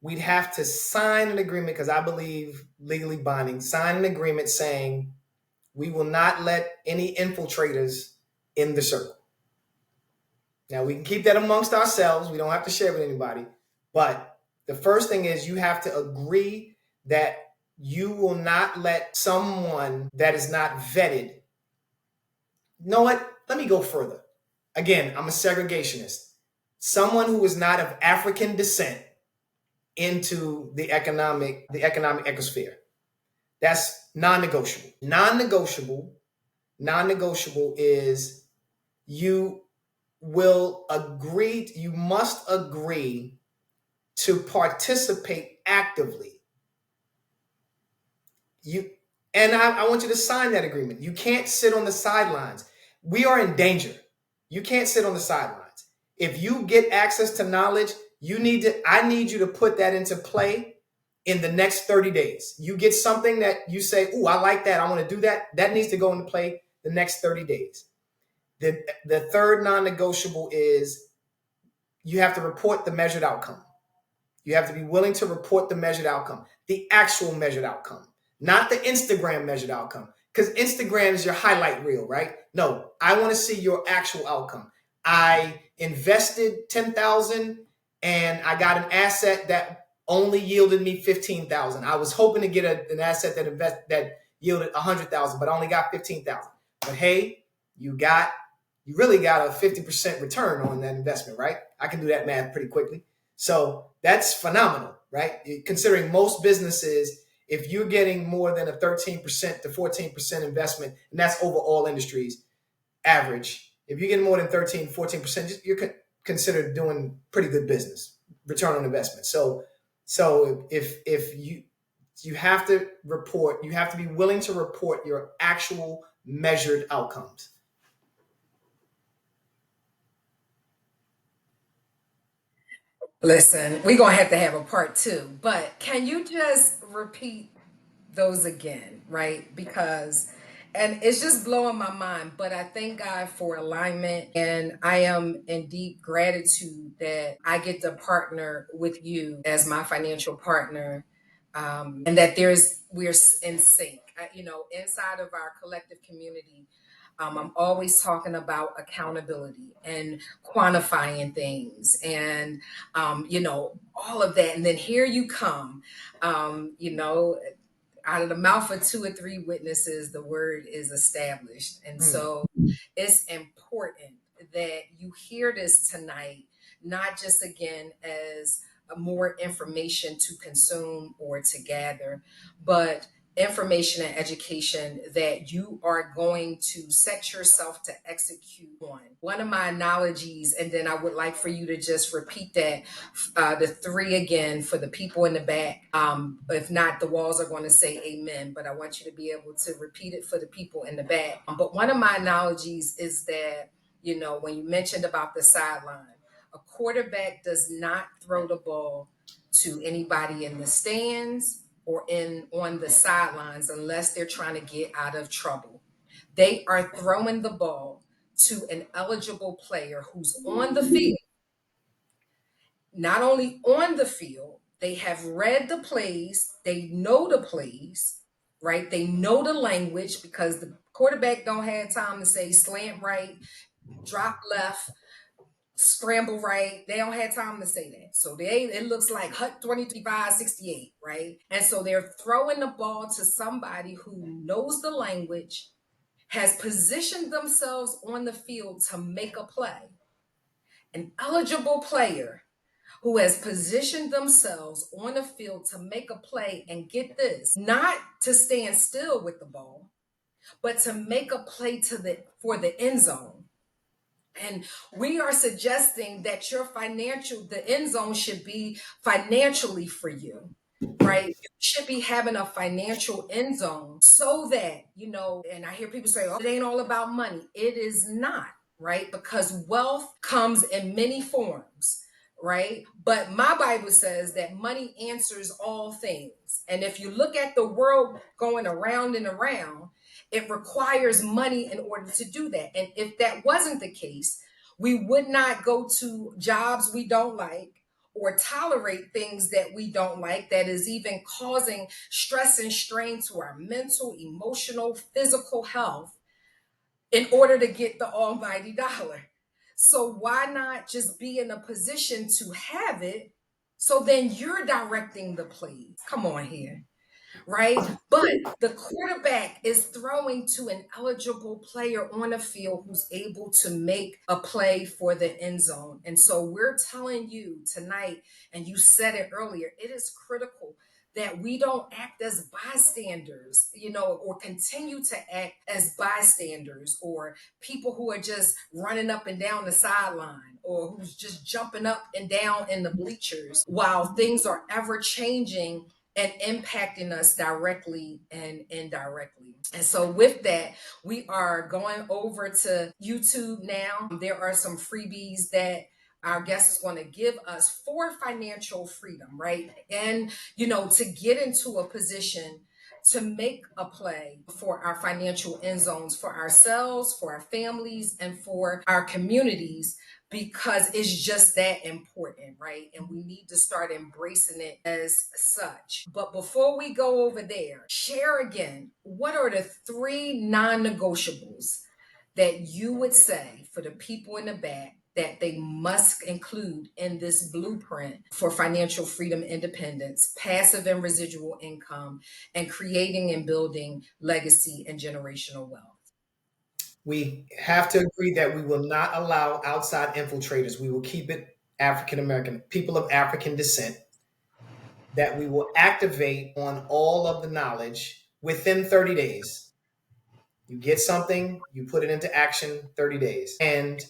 S2: we'd have to sign an agreement, because I believe legally binding, sign an agreement saying we will not let any infiltrators in the circle. Now, we can keep that amongst ourselves. We don't have to share with anybody. But the first thing is you have to agree that you will not let someone that is not vetted. You know what? Let me go further. Again, I'm a segregationist. Someone who is not of African descent into the economic ecosphere. That's non-negotiable. Non-negotiable is you must agree to participate actively. I want you to sign that agreement. You can't sit on the sidelines. We are in danger. You can't sit on the sidelines. If you get access to knowledge, I need you to put that into play in the next 30 days. You get something that you say, "Oh, I like that. I want to do that." That needs to go into play the next 30 days. The third non-negotiable is you have to report the measured outcome. You have to be willing to report the measured outcome, the actual measured outcome, not the Instagram measured outcome. Because Instagram is your highlight reel, right? No, I want to see your actual outcome. I invested 10,000 and I got an asset that only yielded me 15,000. I was hoping to get an asset that yielded 100,000, but I only got 15,000. But hey, you really got a 50% return on that investment, right? I can do that math pretty quickly. So that's phenomenal, right? Considering most businesses, if you're getting more than a 13% to 14% investment, and that's over all industries, average, if you're getting more than 13, 14%, you're considered doing pretty good business, return on investment. So if you have to report, you have to be willing to report your actual measured outcomes.
S1: Listen, we're gonna have to have a part two, but can you just repeat those again, right? Because and it's just blowing my mind, but I thank God for alignment and I am in deep gratitude that I get to partner with you as my financial partner. And that we're in sync. Inside of our collective community, I'm always talking about accountability and quantifying things and, all of that. And then here you come, out of the mouth of two or three witnesses, the word is established. And so it's important that you hear this tonight, not just again as more information to consume or to gather, but information and education that you are going to set yourself to execute on. One of my analogies, and then I would like for you to just repeat that, the three again for the people in the back. If not, the walls are going to say amen, but I want you to be able to repeat it for the people in the back. But one of my analogies is that, when you mentioned about the sideline, a quarterback does not throw the ball to anybody in the stands or in on the sidelines unless they're trying to get out of trouble. They are throwing the ball to an eligible player who's on the field. Not only on the field, they have read the plays, they know the plays, right? They know the language because the quarterback don't have time to say slant right, drop left, scramble right. They don't have time to say that. So it looks like Hut 22-5-68, right? And so they're throwing the ball to somebody who knows the language, has positioned themselves on the field to make a play. An eligible player who has positioned themselves on the field to make a play and get this, not to stand still with the ball, but to make a play for the end zone. And we are suggesting that the end zone should be financially for you, right? You should be having a financial end zone so that, and I hear people say, oh, it ain't all about money. It is not, right? Because wealth comes in many forms, right? But my Bible says that money answers all things. And if you look at the world going around and around, it requires money in order to do that. And if that wasn't the case, we would not go to jobs we don't like or tolerate things that we don't like that is even causing stress and strain to our mental, emotional, physical health in order to get the almighty dollar. So why not just be in a position to have it so then you're directing the plays? Come on here, right? But the quarterback is throwing to an eligible player on a field who's able to make a play for the end zone. And so we're telling you tonight, and you said it earlier, it is critical that we don't act as bystanders, or continue to act as bystanders or people who are just running up and down the sideline or who's just jumping up and down in the bleachers while things are ever changing and impacting us directly and indirectly. And so, with that, we are going over to YouTube now. There are some freebies that our guest is going to give us for financial freedom, right? And, to get into a position to make a play for our financial end zones for ourselves, for our families, and for our communities because it's just that important, right? And we need to start embracing it as such. But before we go over there, share again what are the three non negotiables that you would say for the people in the back that they must include in this blueprint for financial freedom, independence, passive and residual income, and creating and building legacy and generational wealth?
S2: We have to agree that we will not allow outside infiltrators. We will keep it African American, people of African descent, that we will activate on all of the knowledge within 30 days. You get something, you put it into action 30 days, and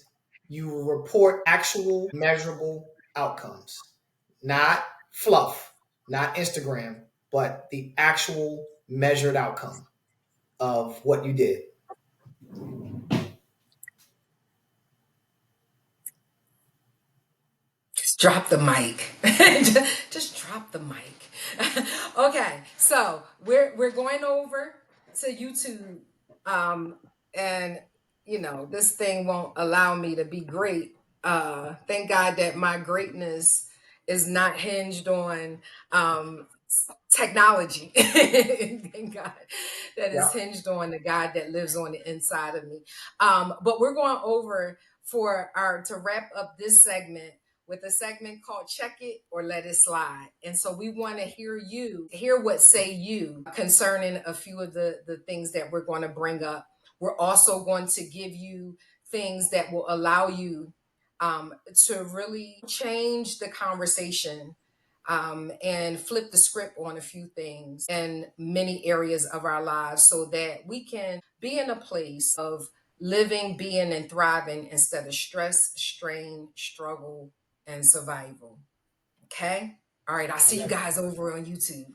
S2: you will report actual measurable outcomes, not fluff, not Instagram, but the actual measured outcome of what you did.
S1: Just drop the mic. Just drop the mic. Okay, so we're going over to YouTube, and this thing won't allow me to be great. Thank God that my greatness is not hinged on technology. Thank God that is
S2: Yeah.
S1: hinged on the God that lives on the inside of me. But we're going over for our to wrap up this segment with a segment called Check It or Let It Slide. And so we want to hear what say you concerning a few of the things that we're going to bring up. We're also going to give you things that will allow you to really change the conversation, and flip the script on a few things in many areas of our lives so that we can be in a place of living, being, and thriving instead of stress, strain, struggle, and survival. Okay? All right, I'll see you guys over on YouTube.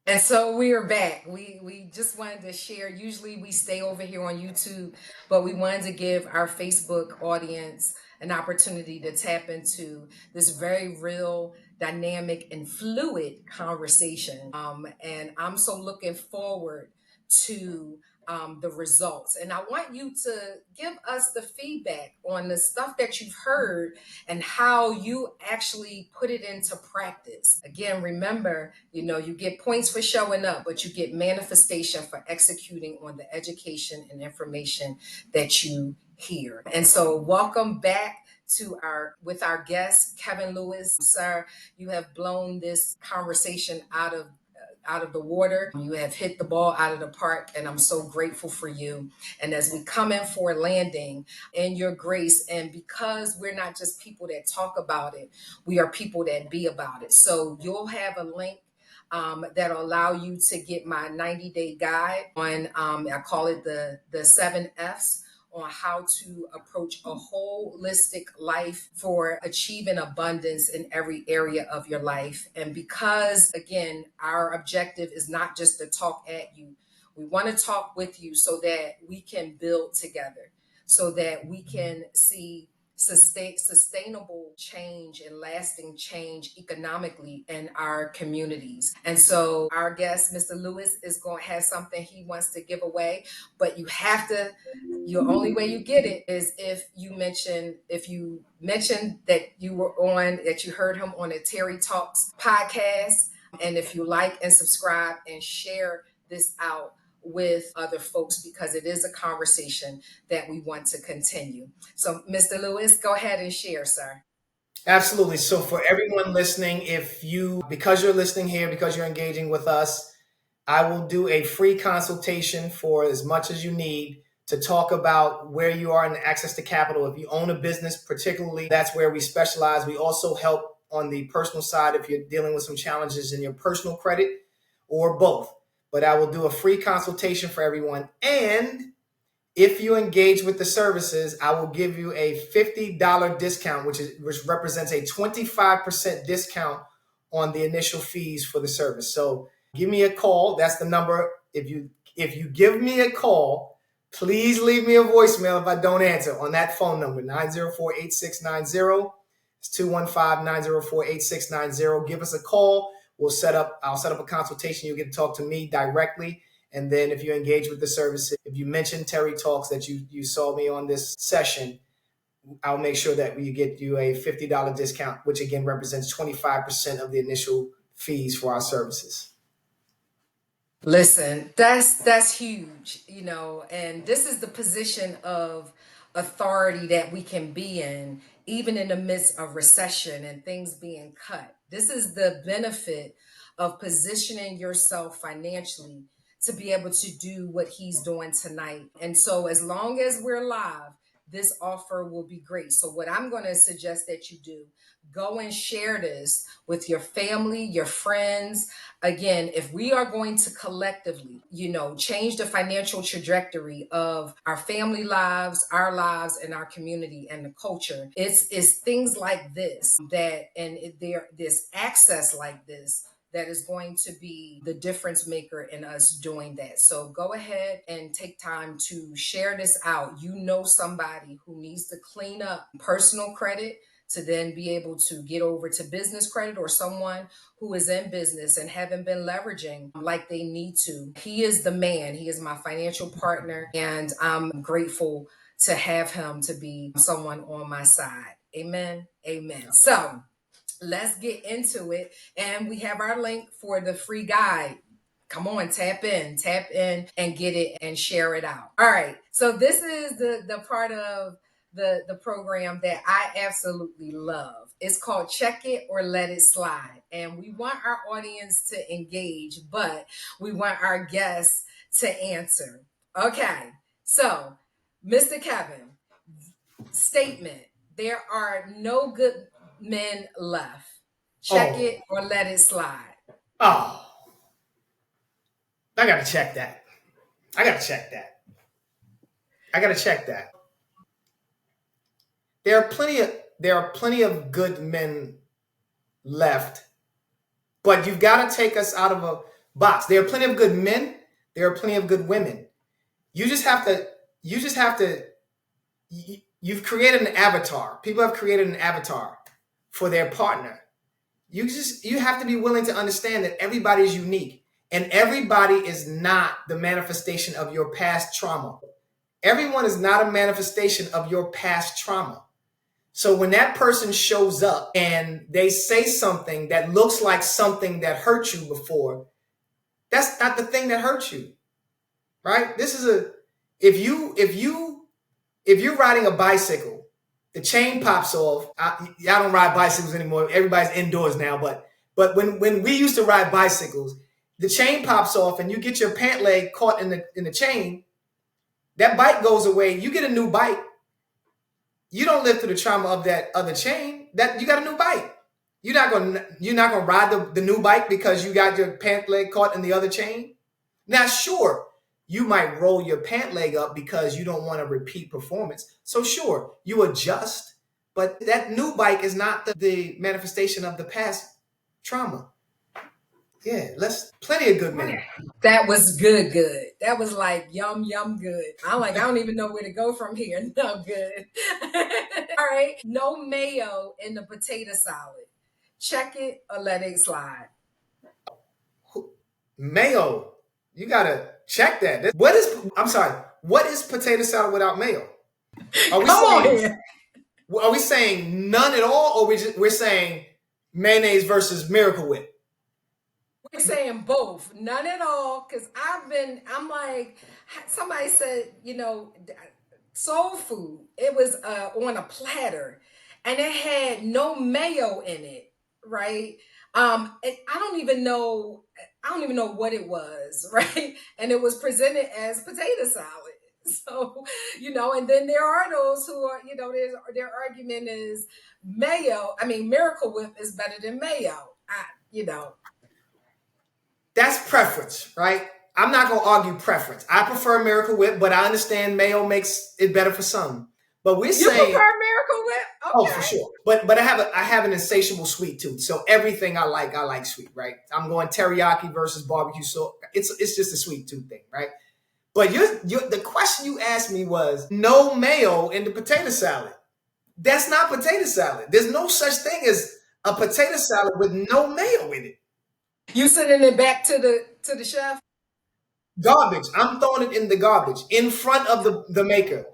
S1: And so we are back. We just wanted to share. Usually we stay over here on YouTube, but we wanted to give our Facebook audience an opportunity to tap into this very real, dynamic, and fluid conversation. And I'm so looking forward to the results. And I want you to give us the feedback on the stuff that you've heard and how you actually put it into practice. Again, remember, you get points for showing up, but you get manifestation for executing on the education and information that you hear. And so, welcome back to our guest, Kevin Lewis. Sir, you have blown this conversation out of the water. You have hit the ball out of the park, and I'm so grateful for you. And as we come in for landing in your grace, and because we're not just people that talk about it, we are people that be about it. So you'll have a link that'll allow you to get my 90-day guide on, I call it the 7 F's on how to approach a holistic life for achieving abundance in every area of your life. And because, again, our objective is not just to talk at you, we want to talk with you so that we can build together, so that we can see sustainable change and lasting change economically in our communities. And so our guest, Mr. Lewis, is going to have something he wants to give away, but your only way you get it is if you mention that you heard him on the Terri Talks podcast, and if you like and subscribe and share this out with other folks, because it is a conversation that we want to continue. So, Mr. Lewis, go ahead and share, sir.
S2: Absolutely. So for everyone listening, because you're listening here, because you're engaging with us, I will do a free consultation for as much as you need to talk about where you are in the access to capital. If you own a business, particularly, that's where we specialize. We also help on the personal side if you're dealing with some challenges in your personal credit or both. But I will do a free consultation for everyone. And if you engage with the services, I will give you a $50 discount, which represents a 25% discount on the initial fees for the service. So give me a call. That's the number. If you give me a call, please leave me a voicemail if I don't answer on that phone number, 904-8690. It's 215-904-8690. Give us a call. I'll set up a consultation. You'll get to talk to me directly. And then if you engage with the services, if you mention Terri Talks that you saw me on this session, I'll make sure that we get you a $50 discount, which again represents 25% of the initial fees for our services.
S1: Listen, that's huge, and this is the position of authority that we can be in, even in the midst of recession and things being cut. This is the benefit of positioning yourself financially to be able to do what he's doing tonight. And so, as long as we're live, this offer will be great. So, what I'm going to suggest that you do, go and share this with your family, your friends. Again, if we are going to collectively, change the financial trajectory of our family lives, and our community and the culture, it's things like this that, and this access like this that is going to be the difference maker in us doing that. So go ahead and take time to share this out. Somebody who needs to clean up personal credit to then be able to get over to business credit, or someone who is in business and haven't been leveraging like they need to. He is the man. He is my financial partner, and I'm grateful to have him to be someone on my side. Amen. Amen. So let's get into it. And we have our link for the free guide. Come on, tap in and get it and share it out. All right. So this is the part of the program that I absolutely love. It's called Check It or Let It Slide. And we want our audience to engage, but we want our guests to answer. Okay. So, Mr. Kevin, statement: there are no good men left. Check it or let it slide.
S2: Oh, I gotta check that. I gotta check that. I gotta check that. There are plenty of good men left, but you've got to take us out of a box. There are plenty of good men. There are plenty of good women. You just have to. You just have to. You've created an avatar. People have created an avatar for their partner. You have to be willing to understand that everybody is unique, and everybody is not the manifestation of your past trauma. Everyone is not a manifestation of your past trauma. So when that person shows up and they say something that looks like something that hurt you before, that's not the thing that hurt you, right? This is if you're riding a bicycle, the chain pops off. I don't ride bicycles anymore. Everybody's indoors now, but when we used to ride bicycles, the chain pops off and you get your pant leg caught in the chain. That bike goes away. You get a new bike. You don't live through the trauma of that other chain. That you got a new bike. You're not gonna ride the new bike because you got your pant leg caught in the other chain. Now, sure, you might roll your pant leg up because you don't want to repeat performance. So sure, you adjust, but that new bike is not the manifestation of the past trauma. Yeah, plenty of good men.
S1: That was good, good. That was like yum, yum, good. I don't even know where to go from here. No, good. All right. No mayo in the potato salad. Check it or let it slide.
S2: Mayo, you gotta check that. I'm sorry, what is potato salad without mayo? Are we
S1: Come on
S2: saying
S1: here.
S2: are we saying none at all, or we're saying mayonnaise versus Miracle Whip?
S1: We're saying both, none at all. Because I'm like, somebody said, soul food. It was on a platter, and it had no mayo in it, right? I don't even know. I don't even know what it was, right? And it was presented as potato salad. So, and then there are those who are, their argument is mayo. I mean, Miracle Whip is better than mayo.
S2: That's preference, right? I'm not gonna argue preference. I prefer Miracle Whip, but I understand mayo makes it better for some. But we're
S1: You
S2: saying,
S1: prefer Miracle Whip?
S2: oh,
S1: Okay.
S2: for sure. But I have an insatiable sweet tooth. So everything I like sweet, right? I'm going teriyaki versus barbecue sauce. It's just a sweet tooth thing, right? But the question you asked me was no mayo in the potato salad. That's not potato salad. There's no such thing as a potato salad with no mayo in it.
S1: You sending it back to the chef?
S2: Garbage. I'm throwing it in the garbage in front of the maker.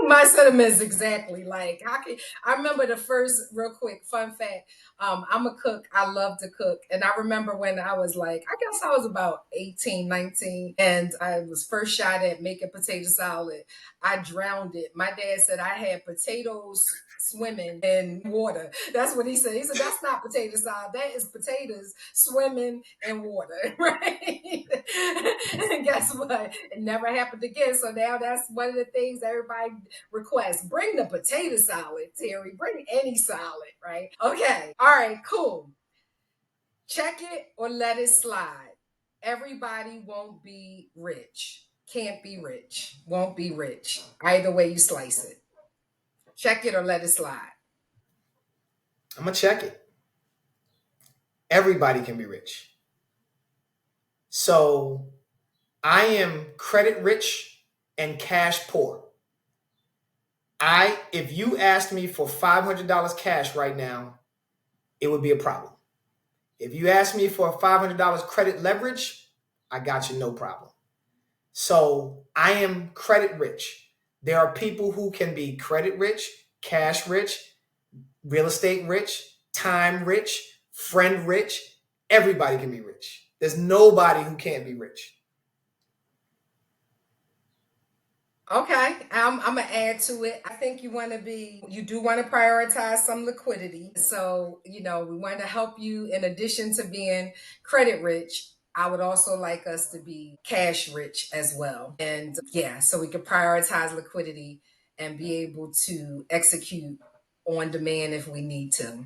S1: My sentiments exactly. Like how can I remember the first real quick fun fact. I'm a cook. I love to cook. And I remember when I was like, I guess I was about 18, 19, and I was first shot at making potato salad. I drowned it. My dad said I had potatoes swimming in water. That's what he said. He said, that's not potato salad. That is potatoes swimming in water. Right. And guess what? It never happened again. So now that's one of the things everybody request. Bring the potato salad, Terry. Bring any salad, right? Okay. All right, cool. Check it or let it slide. Everybody won't be rich. Can't be rich. Won't be rich. Either way you slice it. Check it or let it slide.
S2: I'm gonna check it. Everybody can be rich. So I am credit rich and cash poor. If you asked me for $500 cash right now, it would be a problem. If you ask me for $500 credit leverage, I got you no problem. So I am credit rich. There are people who can be credit rich, cash rich, real estate rich, time rich, friend rich. Everybody can be rich. There's nobody who can't be rich.
S1: Okay, I'm gonna add to it. I think you do want to prioritize some liquidity. So, we want to help you in addition to being credit rich. I would also like us to be cash rich as well. And yeah, so we could prioritize liquidity and be able to execute on demand if we need to.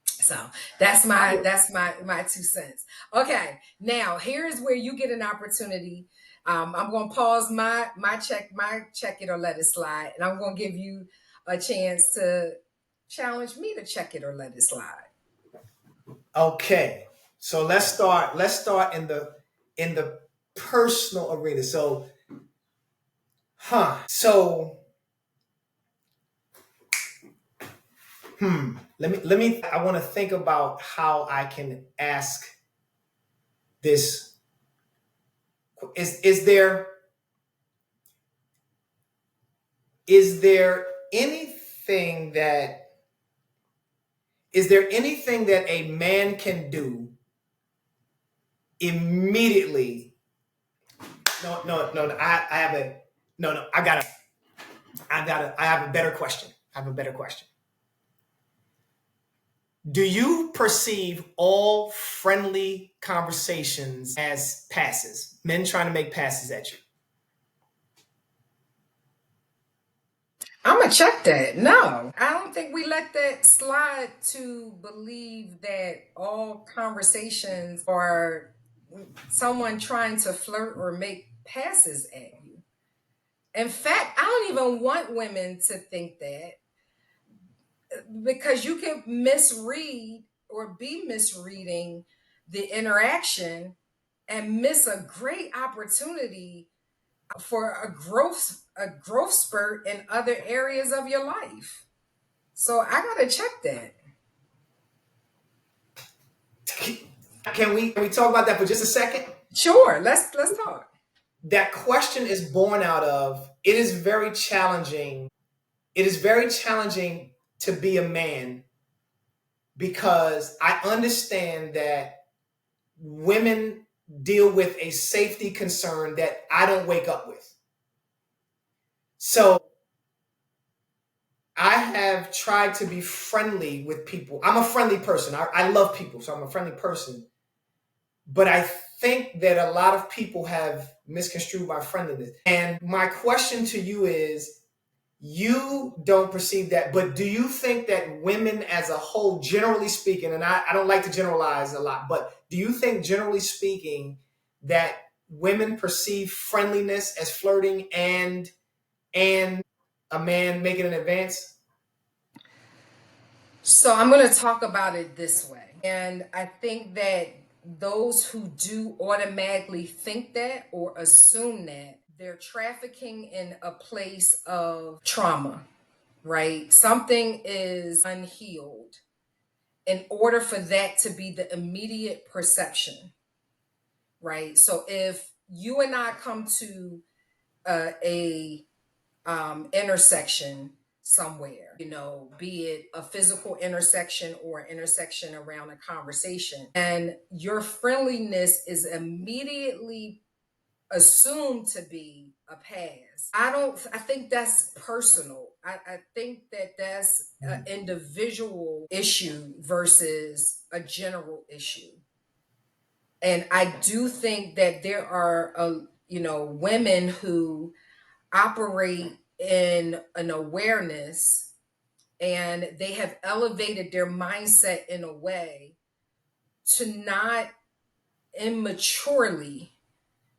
S1: So that's my 2 cents. Okay, now here's where you get an opportunity. I'm gonna pause my check it or let it slide, and I'm gonna give you a chance to challenge me to check it or let it slide.
S2: Okay. So let's start in the personal arena. So let me I want to think about how I can ask this. Is there anything that is there anything that a man can do immediately? No, no, no, no. I have a no, no. I have a better question. I have a better question. Do you perceive all friendly conversations as passes? Men trying to make passes at you?
S1: I'm gonna check that. No, I don't think we let that slide to believe that all conversations are someone trying to flirt or make passes at you. In fact, I don't even want women to think that because you can misread or be misreading the interaction and miss a great opportunity for a growth spurt in other areas of your life. So I gotta check that.
S2: Can we talk about that for just a second?
S1: Sure, let's talk.
S2: That question is born out of it is very challenging. It is very challenging to be a man because I understand that women deal with a safety concern that I don't wake up with. So I have tried to be friendly with people. I'm a friendly person. I love people, so I'm a friendly person. But I think that a lot of people have misconstrued my friendliness. And my question to you is you don't perceive that, but do you think that women as a whole, generally speaking, and I don't like to generalize a lot, but do you think, generally speaking, that women perceive friendliness as flirting and a man making an advance?
S1: So I'm going to talk about it this way. And I think that those who do automatically think that or assume that they're trafficking in a place of trauma, right? Something is unhealed in order for that to be the immediate perception, right? So if you and I come to a intersection somewhere, be it a physical intersection or an intersection around a conversation. And your friendliness is immediately assumed to be a pass. I think that's personal. I think that that's an individual issue versus a general issue. And I do think that there are, women who operate in an awareness, and they have elevated their mindset in a way to not immaturely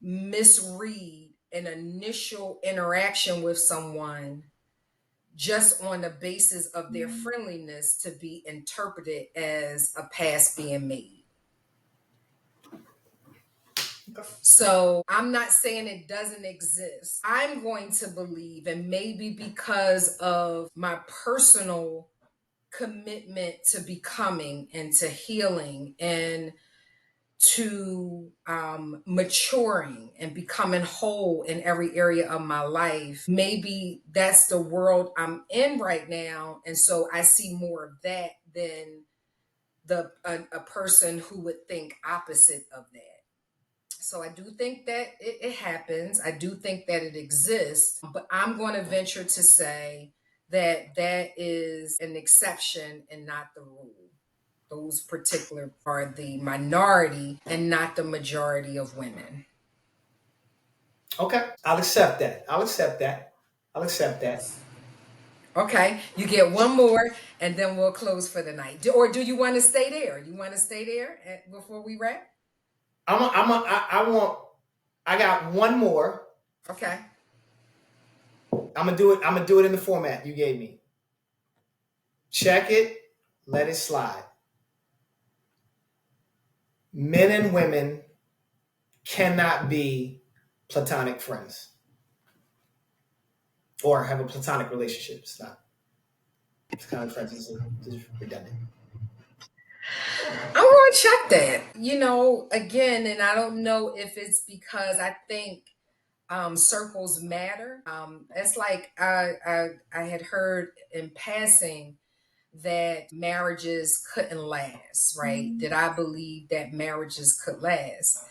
S1: misread an initial interaction with someone just on the basis of their friendliness to be interpreted as a pass being made. So I'm not saying it doesn't exist. I'm going to believe, and maybe because of my personal commitment to becoming and to healing and to maturing and becoming whole in every area of my life, maybe that's the world I'm in right now. And so I see more of that than a person who would think opposite of that. So I do think that it happens. I do think that it exists, but I'm going to venture to say that that is an exception and not the rule. Those particular are the minority and not the majority of women.
S2: Okay, I'll accept that. I'll accept that. I'll accept that.
S1: Okay, you get one more, and then we'll close for the night. Or do you want to stay there? You want to stay there before we wrap?
S2: I got one more.
S1: Okay.
S2: I'm gonna do it in the format you gave me. Check it, let it slide. Men and women cannot be platonic friends or have a platonic relationship. It's not. Platonic friends is redundant.
S1: I'm going to check that. Again, and I don't know if it's because I think circles matter. It's like I had heard in passing that marriages couldn't last, right? That I believe that marriages could last.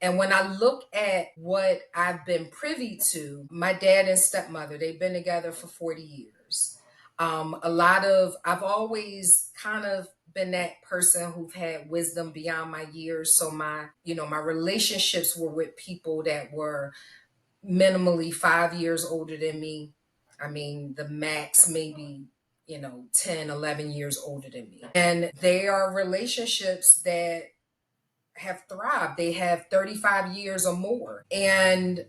S1: And when I look at what I've been privy to, my dad and stepmother, they've been together for 40 years. I've always kind of been that person who've had wisdom beyond my years. So my relationships were with people that were minimally 5 years older than me. I mean, the max maybe 10, 11 years older than me. And they are relationships that have thrived. They have 35 years or more. And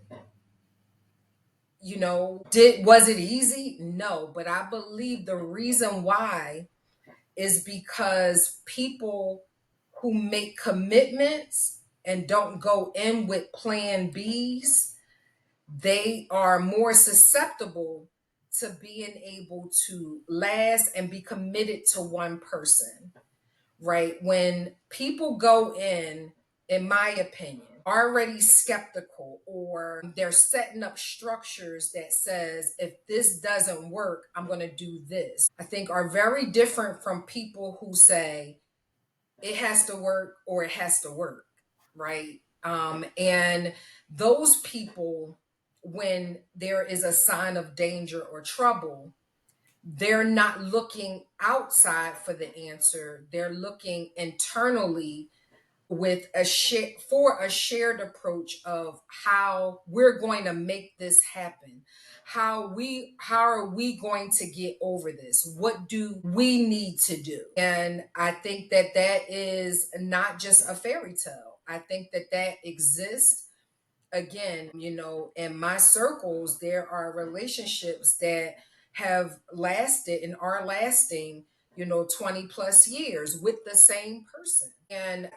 S1: was it easy? No, but I believe the reason why is because people who make commitments and don't go in with plan Bs, they are more susceptible to being able to last and be committed to one person, right? When people go in my opinion, already skeptical, or they're setting up structures that says, if this doesn't work, I'm going to do this, I think are very different from people who say it has to work or it has to work, right? And those people, when there is a sign of danger or trouble, they're not looking outside for the answer. They're looking internally with a shared approach of how we're going to make this happen. How are we going to get over this? What do we need to do? And I think that that is not just a fairy tale. I think that that exists. Again, in my circles, there are relationships that have lasted and are lasting 20 plus years with the same person. And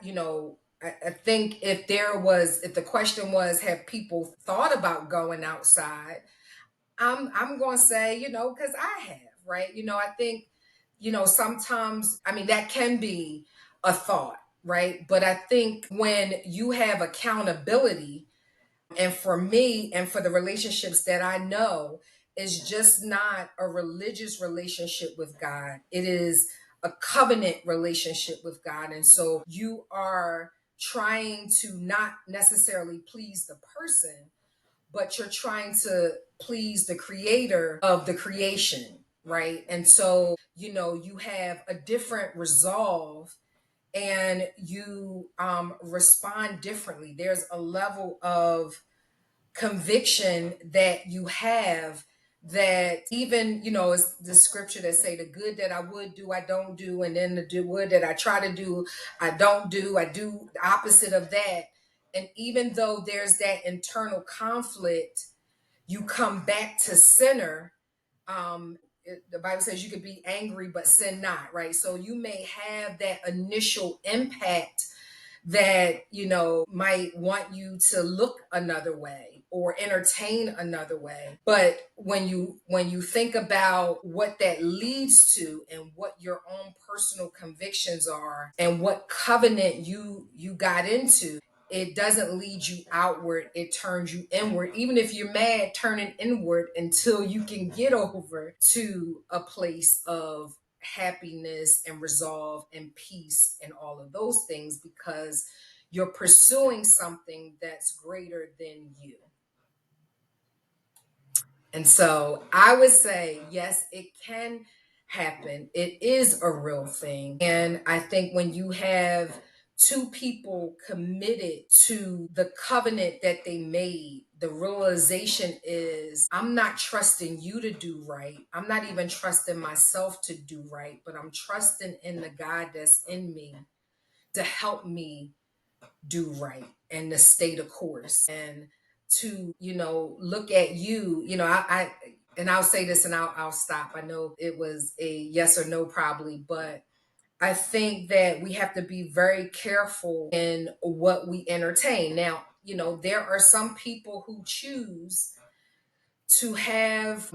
S1: I think if the question was, have people thought about going outside, I'm going to say, because I have, right? I think sometimes, I mean, that can be a thought, right? But I think when you have accountability, and for me and for the relationships that I know, is just not a religious relationship with God. It is a covenant relationship with God. And so you are trying to not necessarily please the person, but you're trying to please the creator of the creation, right? And so, you have a different resolve and you respond differently. There's a level of conviction that you have that even it's the scripture that say the good that I would do I don't do, and then the good that I try to do I don't do, I do the opposite of that. And even though there's that internal conflict, you come back to center. The Bible says you could be angry but sin not, right? So you may have that initial impact that might want you to look another way or entertain another way. But when you think about what that leads to and what your own personal convictions are and what covenant you got into, it doesn't lead you outward, it turns you inward. Even if you're mad, turning inward until you can get over to a place of happiness and resolve and peace and all of those things, because you're pursuing something that's greater than you. And so I would say, yes, it can happen. It is a real thing. And I think when you have two people committed to the covenant that they made, the realization is I'm not trusting you to do right. I'm not even trusting myself to do right, but I'm trusting in the God that's in me to help me do right and to stay the course and to look at I and I'll say this and I'll stop. I know it was a yes or no probably, but I think that we have to be very careful in what we entertain. Now, there are some people who choose to have,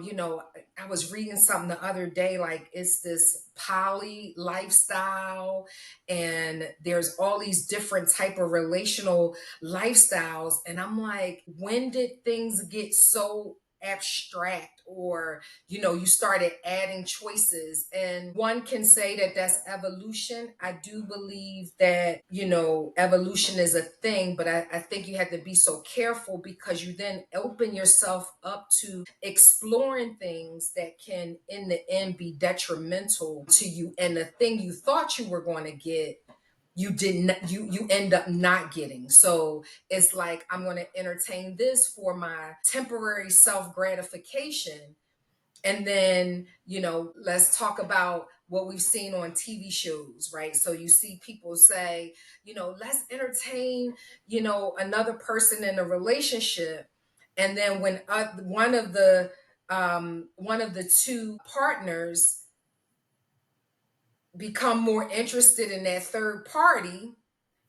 S1: I was reading something the other day, like it's this poly lifestyle, and there's all these different type of relational lifestyles. And I'm like, when did things get so abstract? Or you started adding choices, and one can say that that's evolution. I do believe that evolution is a thing, but I think you have to be so careful, because you then open yourself up to exploring things that can in the end be detrimental to you, and the thing you thought you were going to get, you didn't, you end up not getting. So it's like, I'm going to entertain this for my temporary self gratification. And then let's talk about what we've seen on TV shows, right? So you see people say, let's entertain another person in a relationship. And then when one of the two partners become more interested in that third party,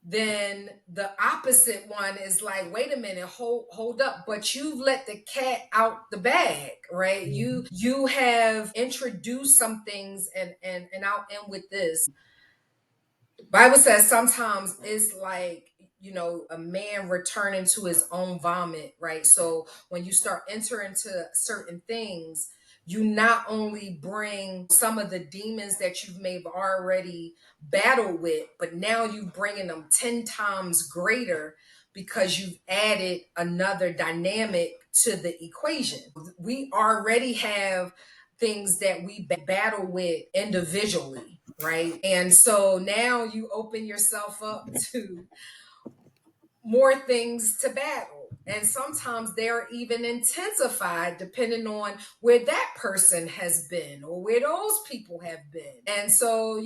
S1: then the opposite one is like, wait a minute, hold up, but you've let the cat out the bag, right? You have introduced some things, and I'll end with this. Bible says sometimes it's like, a man returning to his own vomit, right? So when you start entering into certain things, you not only bring some of the demons that you've maybe already battled with, but now you bringing them 10 times greater, because you've added another dynamic to the equation. We already have things that we battle with individually, right? And so now you open yourself up to more things to battle. And sometimes they're even intensified depending on where that person has been or where those people have been. And so,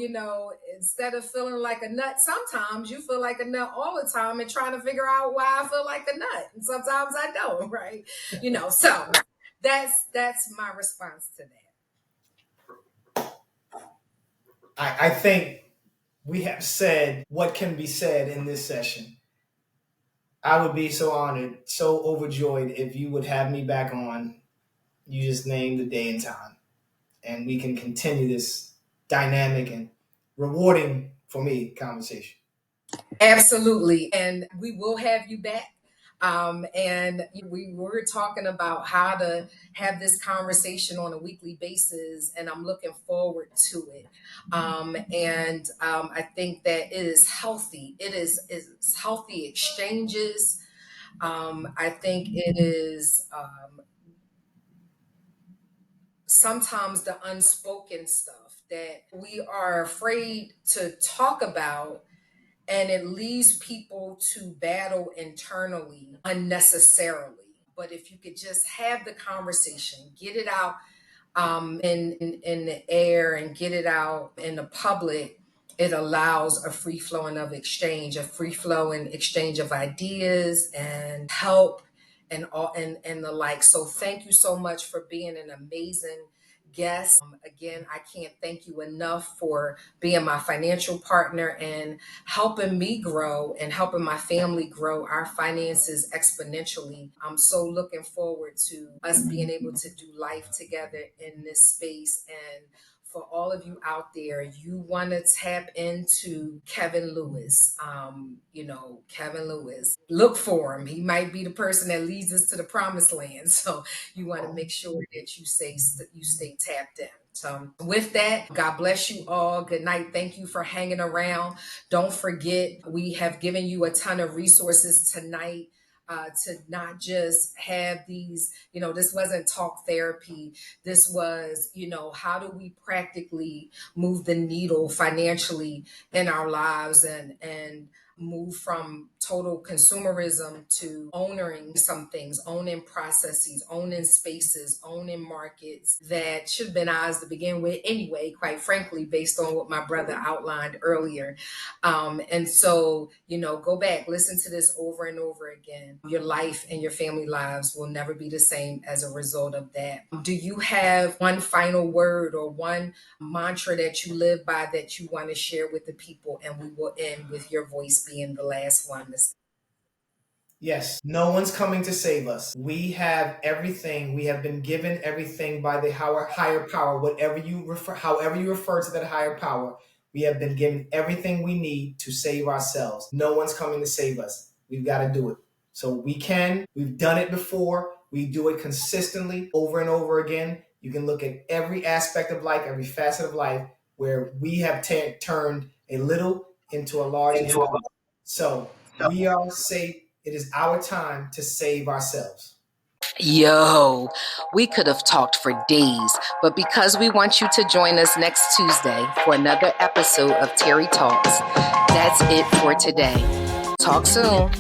S1: instead of feeling like a nut, sometimes you feel like a nut all the time and trying to figure out why I feel like a nut. And sometimes I don't, right? So that's my response to that.
S2: I think we have said what can be said in this session. I would be so honored, so overjoyed if you would have me back on. You just name the day and time, and we can continue this dynamic and rewarding for me conversation.
S1: Absolutely. And we will have you back. And we were talking about how to have this conversation on a weekly basis, and I'm looking forward to it. I think that it is healthy. It's healthy exchanges. I think it is sometimes the unspoken stuff that we are afraid to talk about, and it leaves people to battle internally unnecessarily. But if you could just have the conversation, get it out in the air and get it out in the public, it allows a free flowing of exchange, a free flowing exchange of ideas and help and all and the like. So thank you so much for being an amazing guest. Again, I can't thank you enough for being my financial partner and helping me grow and helping my family grow our finances exponentially. I'm so looking forward to us being able to do life together in this space. And for all of you out there, you want to tap into Kevin Lewis. Kevin Lewis, look for him. He might be the person that leads us to the promised land. So you want to make sure that you stay tapped in. So with that, God bless you all. Good night. Thank you for hanging around. Don't forget, we have given you a ton of resources tonight. To not just have these, this wasn't talk therapy. This was, how do we practically move the needle financially in our lives and move from total consumerism to owning some things, owning processes, owning spaces, owning markets that should have been ours to begin with anyway, quite frankly, based on what my brother outlined earlier. And so, go back, listen to this over and over again. Your life and your family lives will never be the same as a result of that. Do you have one final word or one mantra that you live by that you want to share with the people? And we will end with your voice being the last one.
S2: Yes, no one's coming to save us. We have everything. We have been given everything by the higher power, however you refer to that higher power. We have been given everything we need to save ourselves. No one's coming to save us. We've got to do it. So we've done it before. We do it consistently over and over again. You can look at every aspect of life, every facet of life where we have turned a little into a large impact. So we are safe. It is our time to save ourselves.
S1: Yo, we could have talked for days, but because we want you to join us next Tuesday for another episode of Terri Talks, that's it for today. Talk soon.